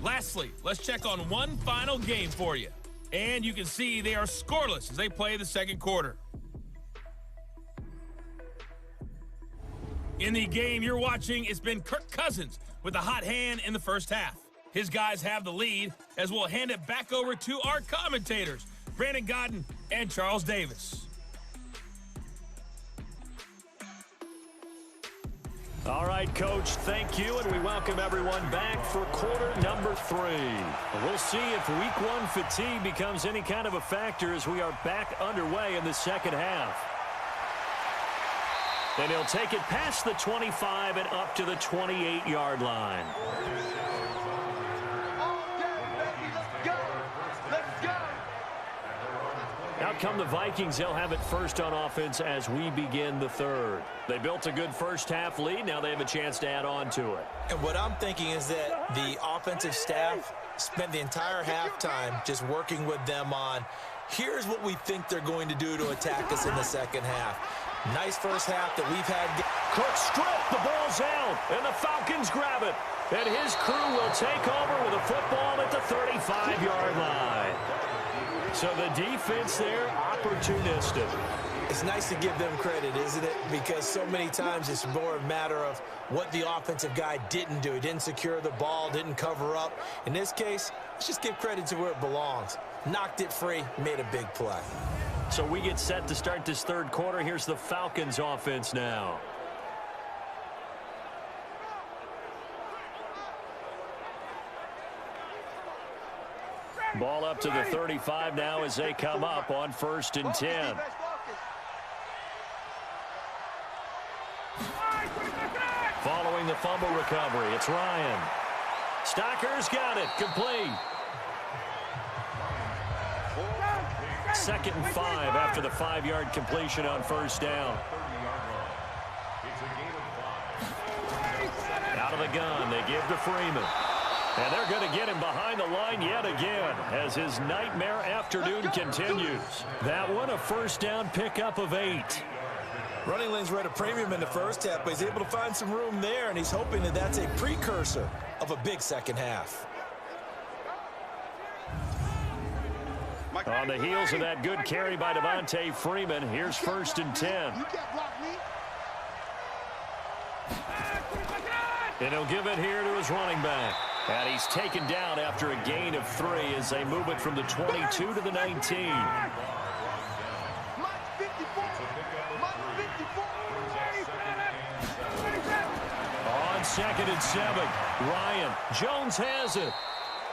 Lastly, let's check on one final game for you. And you can see they are scoreless as they play the second quarter. In the game you're watching, it's been Kirk Cousins with a hot hand in the first half. His guys have the lead as we'll hand it back over to our commentators, Brandon Godden and Charles Davis. All right, Coach, thank you, and we welcome everyone back for quarter number 3. We'll see if week 1 fatigue becomes any kind of a factor as we are back underway in the second half. And he'll take it past the 25 and up to the 28-yard line. Out come the Vikings. They'll have it first on offense as we begin the third. They built a good first half lead. Now they have a chance to add on to it. And what I'm thinking is that the offensive staff spent the entire halftime just working with them on, here's what we think they're going to do to attack us in the second half. Nice first half that we've had. Cook stripped. The ball's out, and the Falcons grab it. And his crew will take over with a football at the 35-yard line. So the defense there, opportunistic. It's nice to give them credit, isn't it? Because so many times it's more a matter of what the offensive guy didn't do. He didn't secure the ball, didn't cover up. In this case, let's just give credit to where it belongs. Knocked it free, made a big play. So we get set to start this third quarter. Here's the Falcons offense now. Ball up to the 35 now as they come up on 1st and 10. Following the fumble recovery, it's Ryan. Stocker's got it, complete. 2nd and 5 after the 5-yard completion on 1st down. Out of the gun, they give to Freeman. And they're going to get him behind the line yet again as his nightmare afternoon continues. That one, a first down pickup of 8. Running lanes were at a premium in the first half, but he's able to find some room there, and he's hoping that that's a precursor of a big second half. On the heels of that good carry by Devontae Freeman, here's 1st and 10. And he'll give it here to his running back. And he's taken down after a gain of 3 as they move it from the 22 to the 19. On 2nd and 7, Ryan. Jones has it.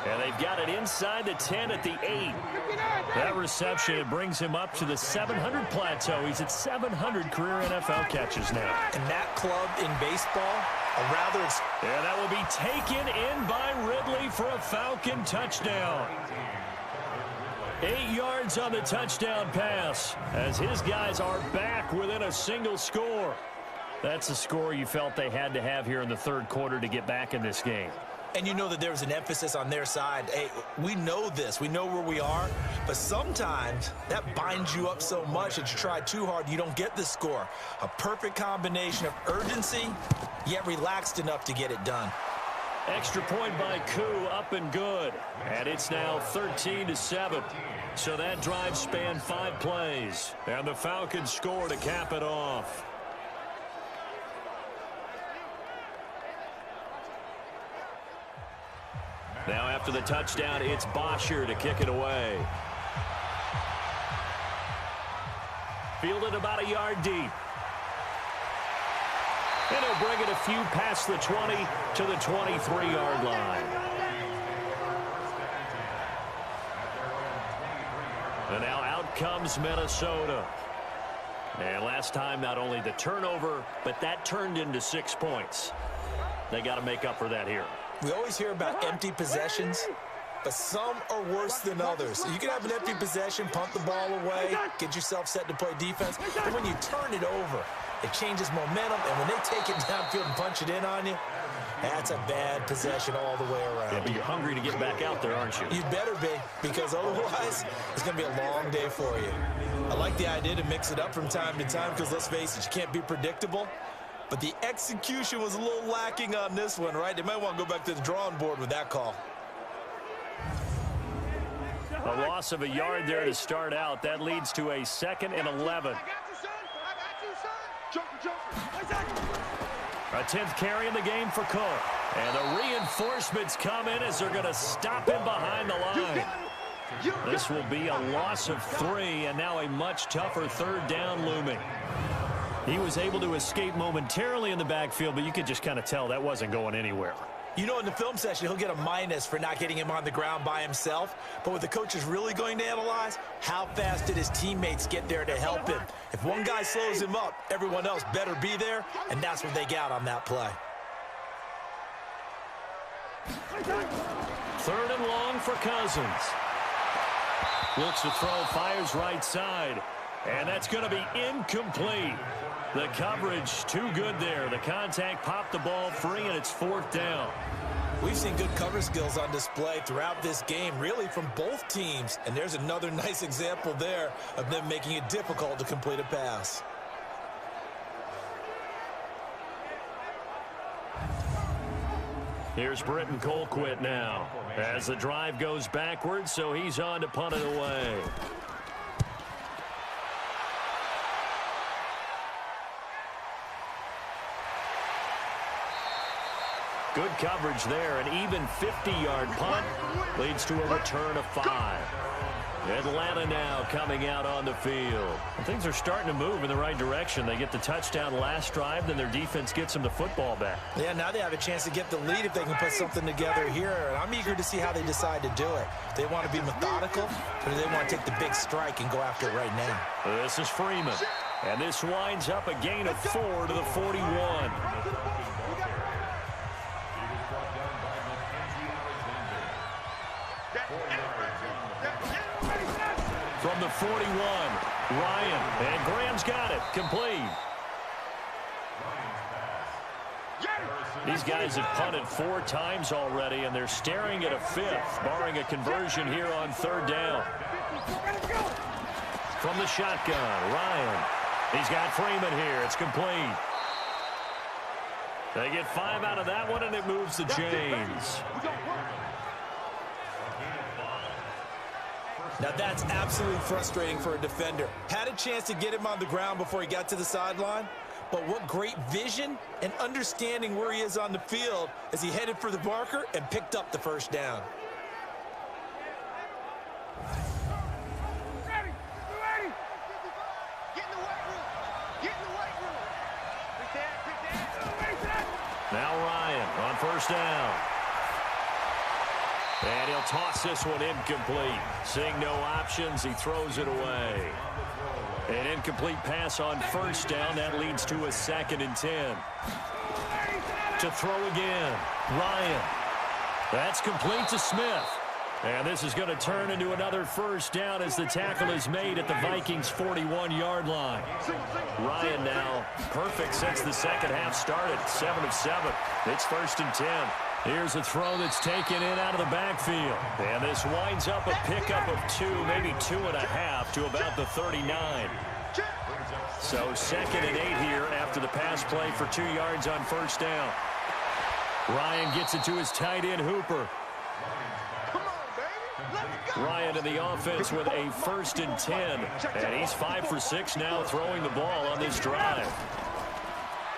And they've got it inside the 10 at the 8. That reception, it brings him up to the 700 plateau. He's at 700 career NFL catches now. And that club in baseball, and that will be taken in by Ridley for a Falcon touchdown. 8 yards on the touchdown pass as his guys are back within a single score. That's a score you felt they had to have here in the 3rd quarter to get back in this game. And you know that there was an emphasis on their side. Hey, we know this. We know where we are. But sometimes that binds you up so much that you try too hard, you don't get the score. A perfect combination of urgency, yet relaxed enough to get it done. Extra point by Koo, up and good. And it's now 13-7. So that drive spanned 5 plays. And the Falcons score to cap it off. Now after the touchdown, it's Bosher to kick it away. Fielded about a yard deep. And he'll bring it a few past the 20 to the 23-yard line. And now out comes Minnesota. And last time, not only the turnover, but that turned into 6 points. They got to make up for that here. We always hear about empty possessions, but some are worse than others. You can have an empty possession, punt the ball away, get yourself set to play defense, but when you turn it over, it changes momentum, and when they take it downfield and punch it in on you, that's a bad possession all the way around. Yeah, but you're hungry to get back out there, aren't you? You better be, because otherwise, it's going to be a long day for you. I like the idea to mix it up from time to time, because let's face it, you can't be predictable. But the execution was a little lacking on this one, right? They might want to go back to the drawing board with that call. A loss of a yard there to start out. That leads to a 2nd and 11. A 10th carry in the game for Cook. And the reinforcements come in as they're going to stop him behind the line. This will be a loss of 3, and now a much tougher 3rd down looming. He was able to escape momentarily in the backfield, but you could just kind of tell that wasn't going anywhere. You know, in the film session, he'll get a minus for not getting him on the ground by himself. But what the coach is really going to analyze, how fast did his teammates get there to help him? If one guy slows him up, everyone else better be there, and that's what they got on that play. 3rd and long for Cousins. Looks to throw, fires right side. And that's going to be incomplete. The coverage too good there. The contact popped the ball free, and it's 4th down. We've seen good cover skills on display throughout this game, really from both teams. And there's another nice example there of them making it difficult to complete a pass. Here's Britton Colquitt now as the drive goes backwards, so he's on to punt it away. Good coverage there. An even 50-yard punt leads to a return of 5. Atlanta now coming out on the field. And things are starting to move in the right direction. They get the touchdown last drive, then their defense gets them the football back. Yeah, now they have a chance to get the lead if they can put something together here. And I'm eager to see how they decide to do it. They want to be methodical, or do they want to take the big strike and go after it right now? This is Freeman. And this winds up a gain of 4 to the 41. From the 41, Ryan, and Graham's got it, complete. These guys have punted 4 times already, and they're staring at a 5th, barring a conversion here on 3rd down. From the shotgun, Ryan. He's got Freeman here. It's complete. They get 5 out of that one, and it moves the chains. Now that's absolutely frustrating for a defender. Had a chance to get him on the ground before he got to the sideline, but what great vision and understanding where he is on the field as he headed for the marker and picked up the 1st down. Ready. Get in the weight room. Get in the weight room. Quick that. Now Ryan on 1st down. And he'll toss this one incomplete. Seeing no options, he throws it away. An incomplete pass on 1st down. That leads to a 2nd and 10. To throw again. Ryan. That's complete to Smith. And this is going to turn into another 1st down as the tackle is made at the Vikings' 41-yard line. Ryan now perfect since the 2nd half started. 7 of 7. It's 1st and 10. Here's a throw that's taken in out of the backfield. And this winds up a pickup of 2, maybe 2.5 to about the 39. So 2nd and 8 here after the pass play for 2 yards on 1st down. Ryan gets it to his tight end, Hooper. Ryan in the offense with a 1st and 10. And he's 5 for 6 now throwing the ball on this drive.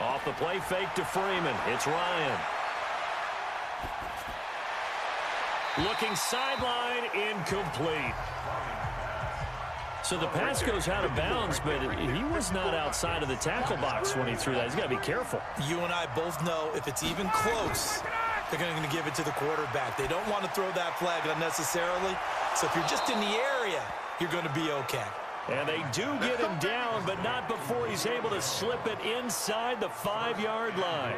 Off the play fake to Freeman. It's Ryan. Looking sideline, incomplete. So the pass goes out of bounds, but he was not outside of the tackle box when he threw that. He's got to be careful. You and I both know if it's even close, they're going to give it to the quarterback. They don't want to throw that flag unnecessarily. So if you're just in the area, you're going to be okay. And they do get him down, but not before he's able to slip it inside the 5-yard line.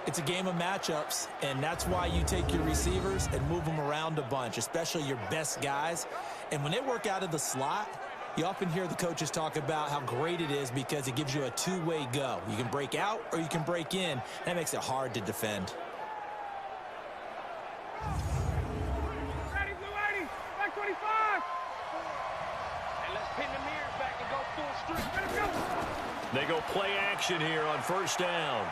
It's a game of matchups, and that's why you take your receivers and move them around a bunch, especially your best guys. And when they work out of the slot, you often hear the coaches talk about how great it is because it gives you a 2-way go. You can break out or you can break in. That makes it hard to defend. Ready, blue 80. Back 25. And let's pin the mirrors back and go full street. Let's go. They go play action here on 1st down.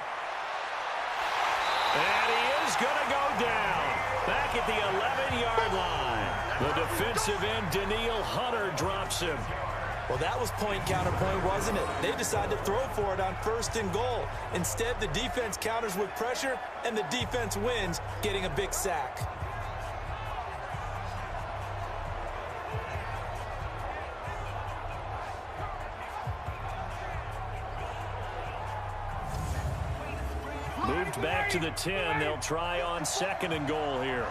And he is going to go down. Back at the 11-yard line. The defensive end, Daniil Hunter, drops him. Well, that was point counterpoint, wasn't it? They decided to throw for it on 1st and goal. Instead, the defense counters with pressure, and the defense wins, getting a big sack. Moved back to the 10. They'll try on 2nd and goal here.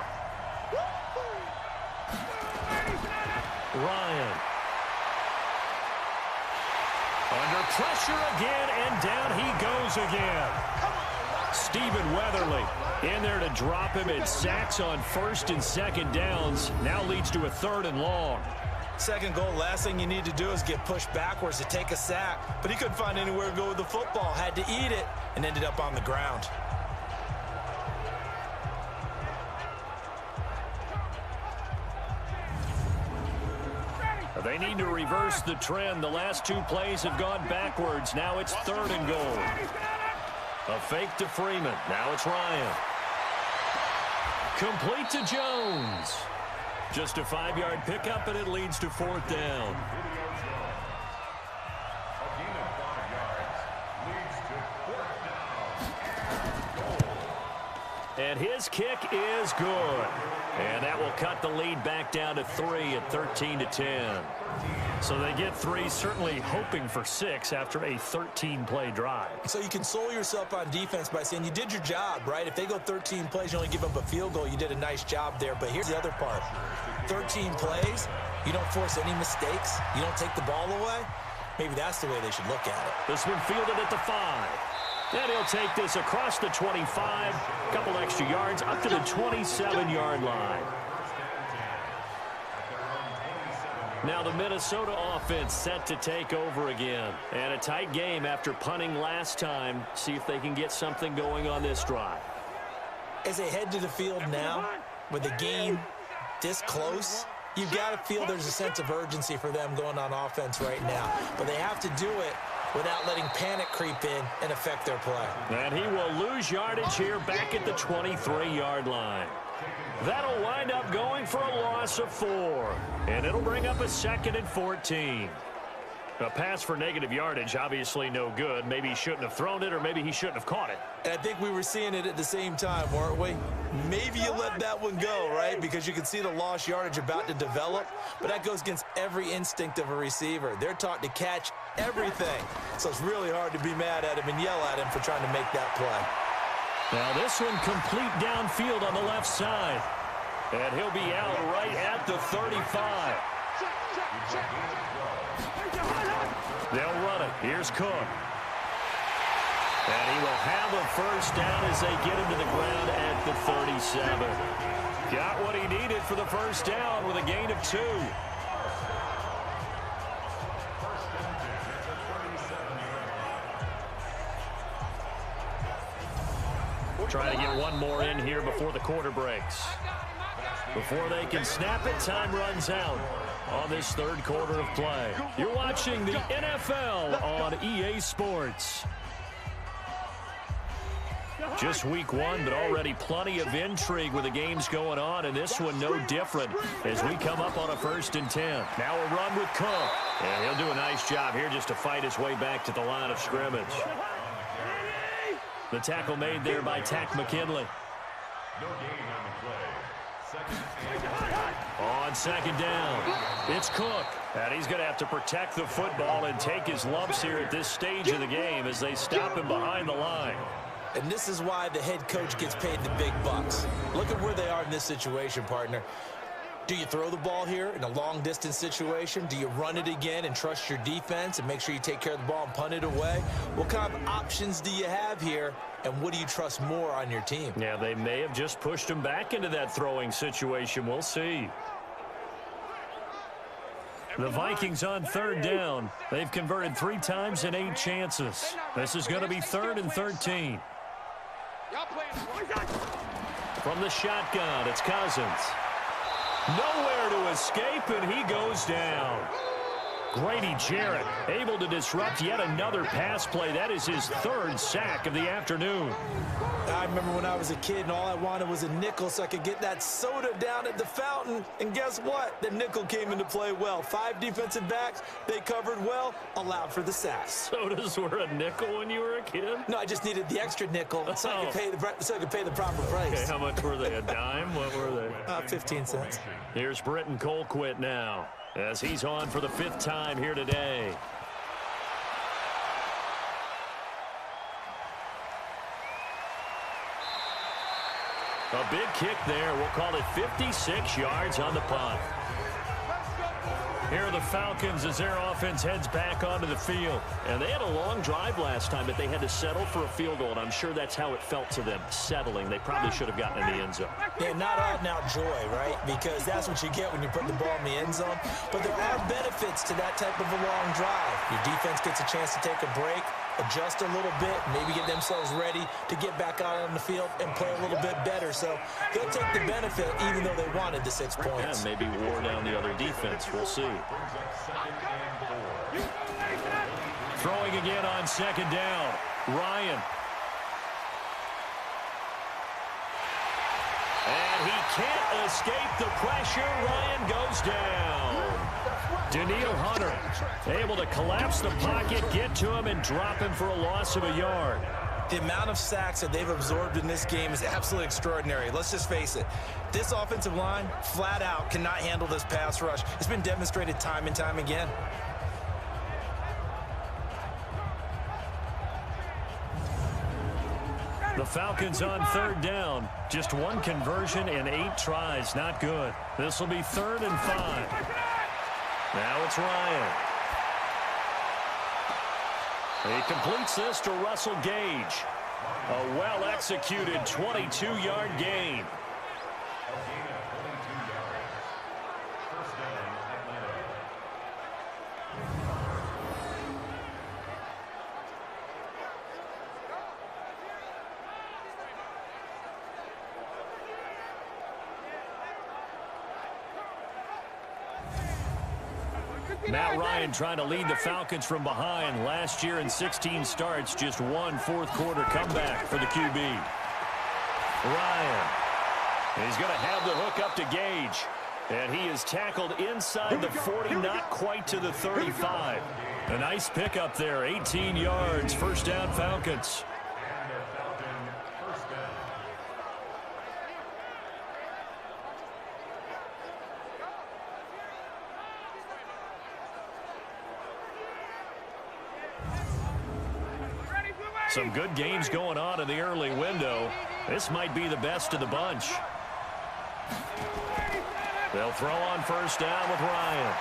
Ryan. Under pressure again, and down he goes again. Stephen Weatherly in there to drop him. It sacks on 1st and 2nd downs. Now leads to a 3rd and long. 2nd goal, last thing you need to do is get pushed backwards to take a sack. But he couldn't find anywhere to go with the football. Had to eat it and ended up on the ground. They need to reverse the trend. The last 2 plays have gone backwards. Now it's 3rd and goal. A fake to Freeman. Now it's Ryan. Complete to Jones. Just a 5-yard pickup, and it leads to 4th down. And his kick is good. And that will cut the lead back down to 3 at 13-10. So they get 3, certainly hoping for 6 after a 13-play drive. So you console yourself on defense by saying you did your job, right? If they go 13 plays, you only give up a field goal, you did a nice job there. But here's the other part. 13 plays, you don't force any mistakes, you don't take the ball away. Maybe that's the way they should look at it. This one fielded at the 5. And he'll take this across the 25, a couple extra yards, up to the 27-yard line. Now the Minnesota offense set to take over again. And a tight game after punting last time. See if they can get something going on this drive. As they head to the field now, with the game this close, you've got to feel there's a sense of urgency for them going on offense right now. But they have to do it without letting panic creep in and affect their play. And he will lose yardage here back at the 23-yard line. That'll wind up going for a loss of 4. And it'll bring up a 2nd and 14. A pass for negative yardage, obviously no good. Maybe he shouldn't have thrown it, or maybe he shouldn't have caught it. And I think we were seeing it at the same time, weren't we? Maybe you let that one go, right? Because you can see the lost yardage about to develop. But that goes against every instinct of a receiver. They're taught to catch everything. So it's really hard to be mad at him and yell at him for trying to make that play. Now this one complete downfield on the left side. And he'll be out right at the 35. They'll run it. Here's Cook. And he will have a first down as they get him to the ground at the 37. Got what he needed for the first down with a gain of 2. Trying to get one more in here before the quarter breaks. Before they can snap it, time runs out on this third quarter of play. You're watching the NFL on EA Sports. Just week 1, but already plenty of intrigue with the games going on, and this one no different as we come up on a 1st and 10. Now a run with Cook, and he'll do a nice job here just to fight his way back to the line of scrimmage. The tackle made there by Tack McKinley. No gain on the play. On 2nd down, it's Cook. And he's going to have to protect the football and take his lumps here at this stage of the game as they stop him behind the line. And this is why the head coach gets paid the big bucks. Look at where they are in this situation, partner. Do you throw the ball here in a long-distance situation? Do you run it again and trust your defense and make sure you take care of the ball and punt it away? What kind of options do you have here, and what do you trust more on your team? Yeah, they may have just pushed him back into that throwing situation. We'll see. The Vikings on 3rd down. They've converted 3 times in 8 chances. This is going to be 3rd and 13. From the shotgun, it's Cousins. Nowhere to escape, and he goes down. Grady Jarrett able to disrupt yet another pass play. That is his 3rd sack of the afternoon. I remember when I was a kid and all I wanted was a nickel so I could get that soda down at the fountain. And guess what? The nickel came into play well. 5 defensive backs, they covered well, allowed for the sacks. Sodas were a nickel when you were a kid? No, I just needed the extra nickel so I could pay the proper price. Okay, how much were they? A dime? What were they? 15 cents. Here's Britton Colquitt now as he's on for the 5th time here today. A big kick there. We'll call it 56 yards on the punt. Here are the Falcons as their offense heads back onto the field. And they had a long drive last time, but they had to settle for a field goal, and I'm sure that's how it felt to them, settling. They probably should have gotten in the end zone. Yeah, not out-and-out joy, right? Because that's what you get when you put the ball in the end zone. But there are benefits to that type of a long drive. Your defense gets a chance to take a break, adjust a little bit, maybe get themselves ready to get back out on the field and play a little bit better. So they'll take the benefit even though they wanted the 6 points. Yeah, maybe wore down the other defense. We'll see. Throwing again on 2nd down. Ryan. And he can't escape the pressure. Ryan goes down. Daniil Hunter able to collapse the pocket, get to him, and drop him for a loss of a yard. The amount of sacks that they've absorbed in this game is absolutely extraordinary. Let's just face it. This offensive line, flat out, cannot handle this pass rush. It's been demonstrated time and time again. The Falcons on 3rd down. Just 1 conversion and 8 tries. Not good. This will be 3rd and 5. Now it's Ryan. He completes this to Russell Gage. A well-executed 22-yard gain. Matt Ryan trying to lead the Falcons from behind. Last year in 16 starts, just one fourth-quarter comeback for the QB. Ryan. He's going to have the hook up to Gage. And he is tackled inside the 40, not quite to the 35. A nice pickup there, 18 yards, first down Falcons. Some good games going on in the early window. This might be the best of the bunch. They'll throw on first down with Ryan.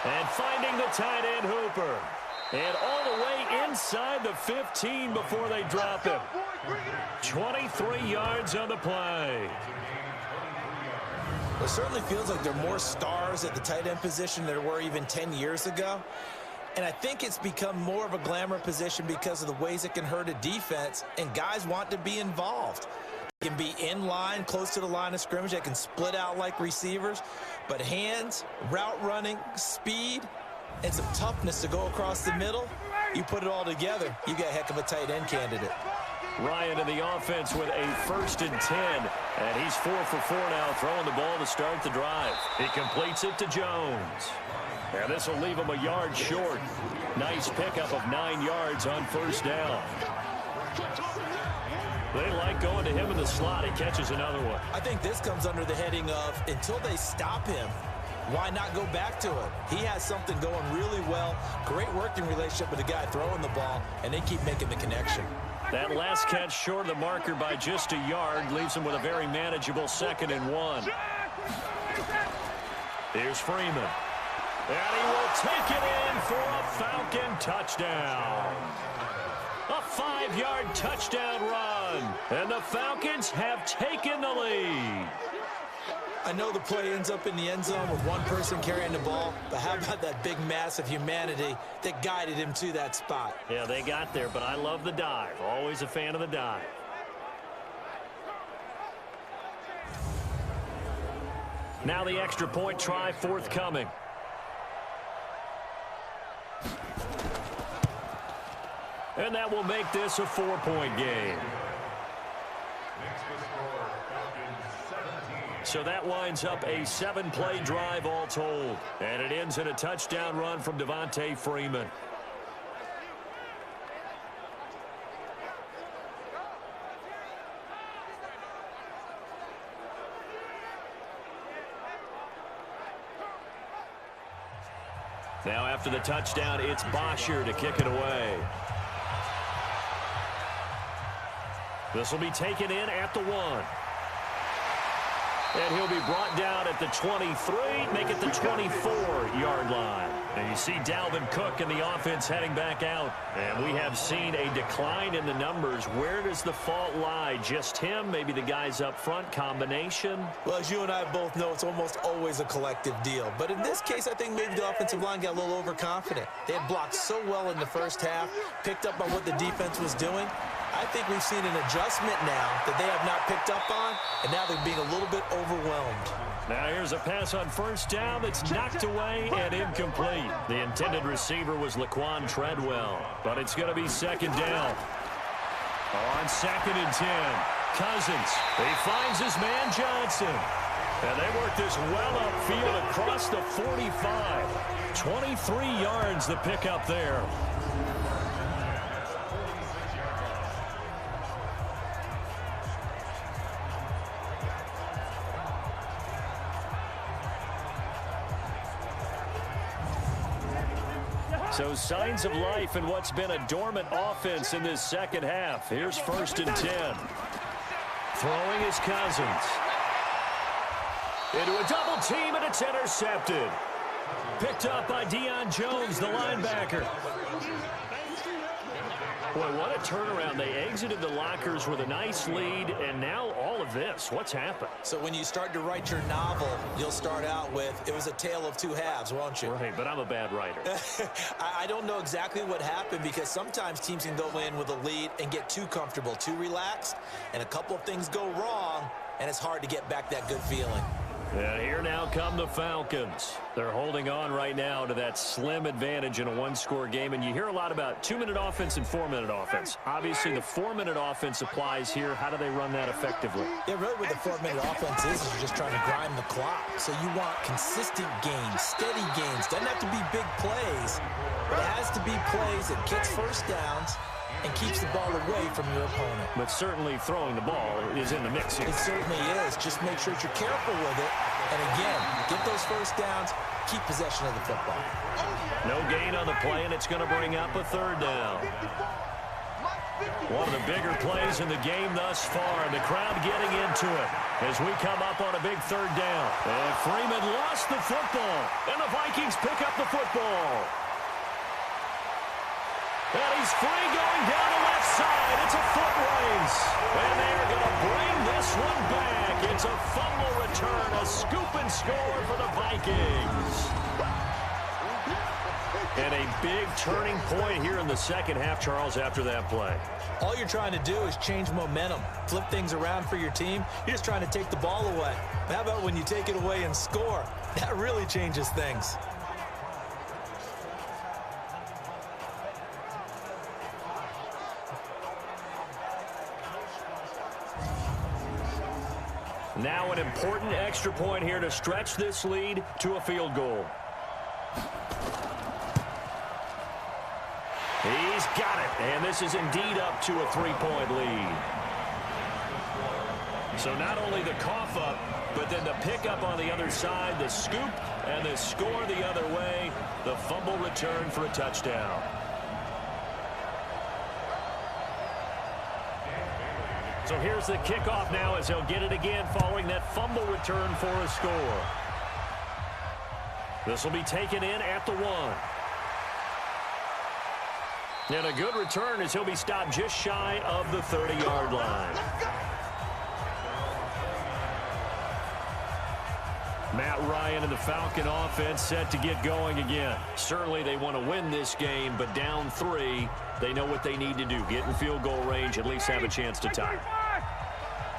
And finding the tight end Hooper. And all the way inside the 15 before they drop him. 23 yards on the play. It certainly feels like there are more stars at the tight end position than there were even 10 years ago. And I think it's become more of a glamour position because of the ways it can hurt a defense, and guys want to be involved. They can be in line, close to the line of scrimmage. They can split out like receivers. But hands, route running, speed, and some toughness to go across the middle, you put it all together, you got a heck of a tight end candidate. Ryan in the offense with a 1st and 10. And he's 4 for 4 now, throwing the ball to start the drive. He completes it to Jones. And this will leave him a yard short. Nice pickup of 9 yards on first down. They like going to him in the slot. He catches another one. I think this comes under the heading of, until they stop him, why not go back to it? He has something going really well. Great working relationship with the guy throwing the ball, and they keep making the connection. That last catch short of the marker by just a yard leaves him with a very manageable 2nd and 1. Here's Freeman. And he will take it in for a Falcon touchdown. A 5-yard touchdown run. And the Falcons have taken the lead. I know the play ends up in the end zone with one person carrying the ball, but how about that big mass of humanity that guided him to that spot? Yeah, they got there, but I love the dive. Always a fan of the dive. Now the extra point try forthcoming. And that will make this a 4-point game. So that winds up a 7-play drive all told. And it ends in a touchdown run from Devontae Freeman. Now after the touchdown, it's Bosher to kick it away. This will be taken in at the 1. And he'll be brought down at the 23, make it the 24-yard line. And you see Dalvin Cook and the offense heading back out. And we have seen a decline in the numbers. Where does the fault lie? Just him? Maybe the guys up front? Combination? Well, as you and I both know, it's almost always a collective deal. But in this case, I think maybe the offensive line got a little overconfident. They had blocked so well in the first half, picked up on what the defense was doing. I think we've seen an adjustment now that they have not picked up on, and now they're being a little bit overwhelmed. Now here's a pass on first down that's knocked away and incomplete. The intended receiver was Laquan Treadwell, but it's going to be 2nd down. On 2nd and 10, Cousins. He finds his man Johnson. And they work this well upfield across the 45. 23 yards the pickup there. So signs of life in what's been a dormant offense in this second half. Here's 1st and 10. Throwing is Cousins. Into a double team, and it's intercepted. Picked up by Deion Jones, the linebacker. Boy, what a turnaround. They exited the lockers with a nice lead, and now all of this. What's happened? So when you start to write your novel, you'll start out with, it was a tale of two halves, won't you? Right, but I'm a bad writer. I don't know exactly what happened, because sometimes teams can go in with a lead and get too comfortable, too relaxed, and a couple of things go wrong, and it's hard to get back that good feeling. And here now come the Falcons. They're holding on right now to that slim advantage in a one-score game. And you hear a lot about 2-minute offense and 4-minute offense. Obviously, the 4-minute offense applies here. How do they run that effectively? Yeah, really what the 4-minute offense is you're just trying to grind the clock. So you want consistent gains, steady gains. Doesn't have to be big plays, but it has to be plays that gets first downs and keeps the ball away from your opponent. But certainly throwing the ball is in the mix here. It certainly is. Just make sure that you're careful with it. And again, get those first downs, keep possession of the football. No gain on the play, and it's going to bring up a 3rd down. One of the bigger plays in the game thus far, and the crowd getting into it as we come up on a big 3rd down. And Freeman lost the football, and the Vikings pick up the football. And he's free going down the left side. It's a foot race. And they're going to bring this one back. It's a fumble return, a scoop and score for the Vikings. And a big turning point here in the second half, Charles, after that play. All you're trying to do is change momentum, flip things around for your team. You're just trying to take the ball away. How about when you take it away and score? That really changes things. Now an important extra point here to stretch this lead to a field goal. He's got it, and this is indeed up to a 3-point lead. So not only the cough up, but then the pickup on the other side, the scoop, and the score the other way, the fumble return for a touchdown. So here's the kickoff now as they'll get it again following that fumble return for a score. This will be taken in at the 1. And a good return as he'll be stopped just shy of the 30-yard line. Matt Ryan and the Falcon offense set to get going again. Certainly they want to win this game, but down 3, they know what they need to do. Get in field goal range, at least have a chance to tie.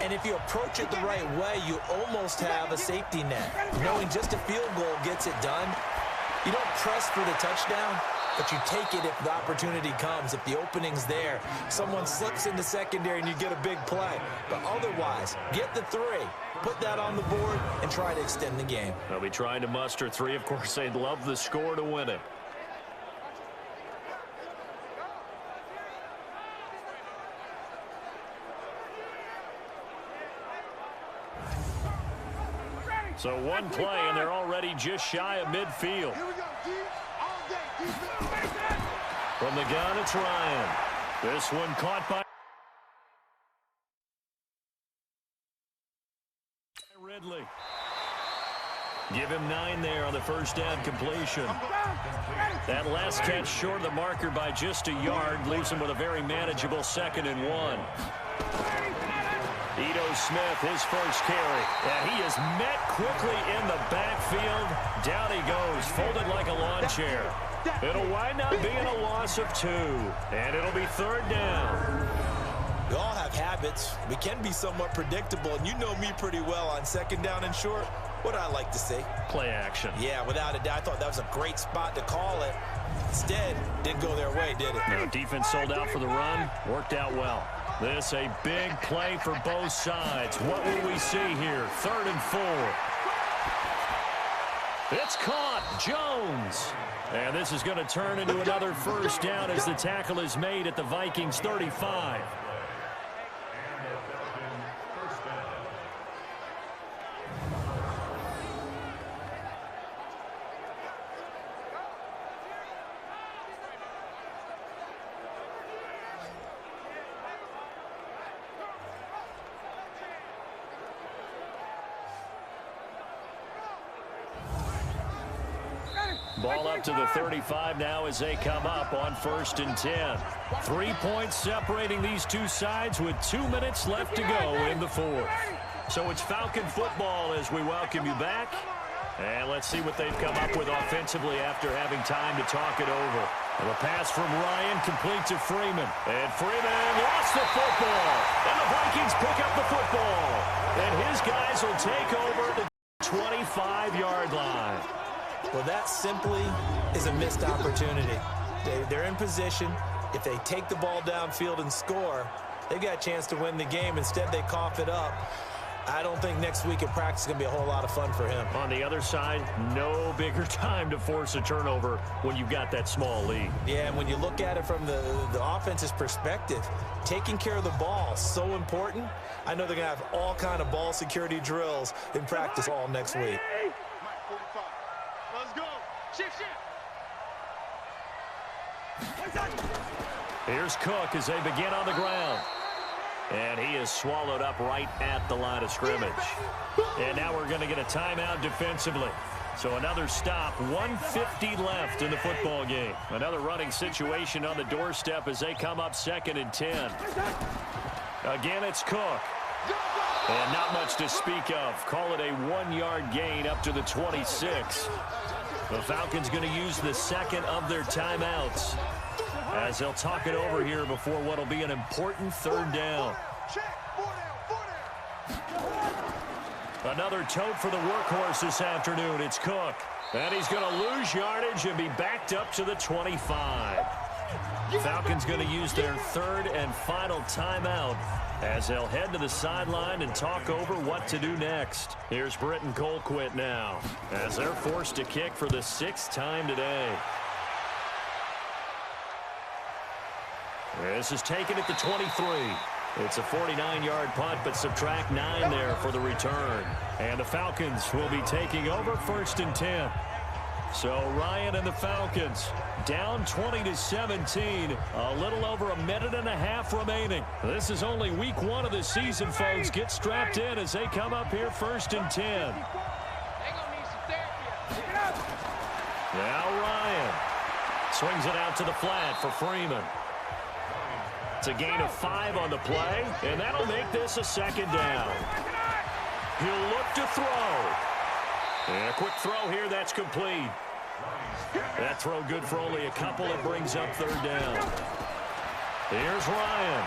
And if you approach it the right way, you almost have a safety net. Knowing just a field goal gets it done. You don't press for the touchdown, but you take it if the opportunity comes. If the opening's there, someone slips in the secondary and you get a big play. But otherwise, get the 3. Put that on the board and try to extend the game. They'll be trying to muster 3. Of course, they'd love the score to win it. So one play, and they're already just shy of midfield. From the gun, it's Ryan. This one caught by Ridley. Give him 9 there on the first down completion. That last catch short of the marker by just a yard leaves him with a very manageable 2nd and 1. Ito Smith, his first carry. And he is met quickly in the backfield. Down he goes, folded like a lawn chair. It'll wind up being a loss of 2. And it'll be 3rd down. We all have habits. We can be somewhat predictable, and you know me pretty well on 2nd down and short. What do I like to see? Play action. Yeah, without a doubt. I thought that was a great spot to call it. Instead, didn't go their way, did it? No, defense sold out for the run. Worked out well. This a big play for both sides. What will we see here? 3rd and 4. It's caught. Jones. And this is going to turn into another first down as the tackle is made at the Vikings 35. Ball up to the 35 now as they come up on 1st and 10. 3 points separating these two sides with 2 minutes left to go in the 4th. So it's Falcon football as we welcome you back. And let's see what they've come up with offensively after having time to talk it over. And the pass from Ryan complete to Freeman. And Freeman lost the football. And the Vikings pick up the football. And his guys will take over the 25-yard line. Well, that simply is a missed opportunity. They're in position. If they take the ball downfield and score, they've got a chance to win the game. Instead, they cough it up. I don't think next week in practice is going to be a whole lot of fun for him. On the other side, no bigger time to force a turnover when you've got that small lead. Yeah, and when you look at it from the offense's perspective, taking care of the ball is so important. I know they're going to have all kind of ball security drills in practice all next week. Let's go. Shift. Here's Cook as they begin on the ground. And he is swallowed up right at the line of scrimmage. And now we're going to get a timeout defensively. So another stop, 1:50 left in the football game. Another running situation on the doorstep as they come up 2nd and 10. Again, it's Cook. And not much to speak of. Call it a 1-yard gain up to the 26. The Falcons going to use the second of their timeouts as they'll talk it over here before what will be an important 3rd down. Another tote for the workhorse this afternoon. It's Cook. And he's going to lose yardage and be backed up to the 25. Falcons going to use their 3rd and final timeout as they'll head to the sideline and talk over what to do next. Here's Britton Colquitt now as they're forced to kick for the 6th time today. This is taken at the 23. It's a 49-yard punt, but subtract 9 there for the return. And the Falcons will be taking over 1st and 10. So Ryan and the Falcons down 20-17. A little over a minute and a half remaining. This is only week 1 of the season, folks. Get strapped in as they come up here 1st and 10. They gonna need some therapy. Now Ryan swings it out to the flat for Freeman. It's a gain of 5 on the play, and that'll make this a 2nd down. He'll look to throw. And a quick throw here, that's complete. That throw good for only a couple. It brings up 3rd down. Here's Ryan.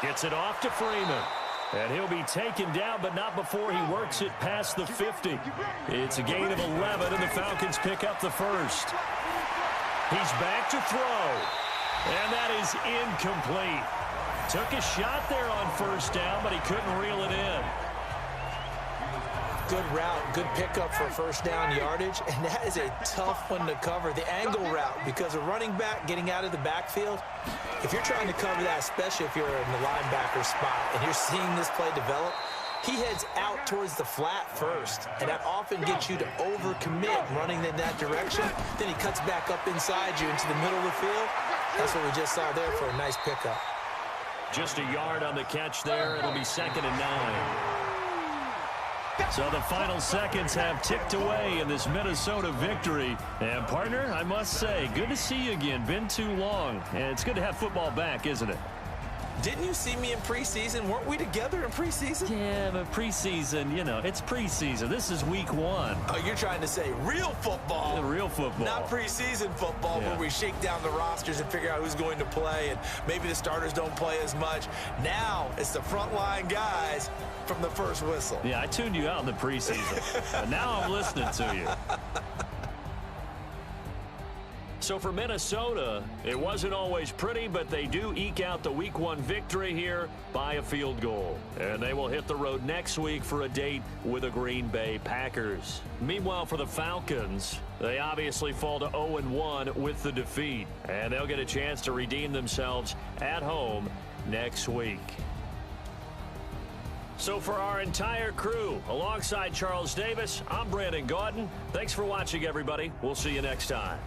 Gets it off to Freeman. And he'll be taken down, but not before he works it past the 50. It's a gain of 11, and the Falcons pick up the 1st. He's back to throw. And that is incomplete. Took a shot there on 1st down, but he couldn't reel it in. Good route, good pickup for 1st down yardage, and that is a tough one to cover. The angle route, because a running back getting out of the backfield, if you're trying to cover that, especially if you're in the linebacker spot and you're seeing this play develop, he heads out towards the flat first, and that often gets you to overcommit running in that direction. Then he cuts back up inside you into the middle of the field. That's what we just saw there for a nice pickup. Just a yard on the catch there. It'll be 2nd and 9. So the final seconds have ticked away in this Minnesota victory. And, partner, I must say, good to see you again. Been too long. And it's good to have football back, isn't it? Didn't you see me in preseason? Weren't we together in preseason? Yeah, but preseason, you know, it's preseason. This is week 1. Oh, you're trying to say real football. Yeah, real football. Not preseason football, yeah, where we shake down the rosters and figure out who's going to play, and maybe the starters don't play as much. Now it's the frontline guys from the first whistle. Yeah, I tuned you out in the preseason. But now I'm listening to you. So for Minnesota, it wasn't always pretty, but they do eke out the week 1 victory here by a field goal. And they will hit the road next week for a date with the Green Bay Packers. Meanwhile, for the Falcons, they obviously fall to 0-1 with the defeat. And they'll get a chance to redeem themselves at home next week. So for our entire crew, alongside Charles Davis, I'm Brandon Gaudin. Thanks for watching, everybody. We'll see you next time.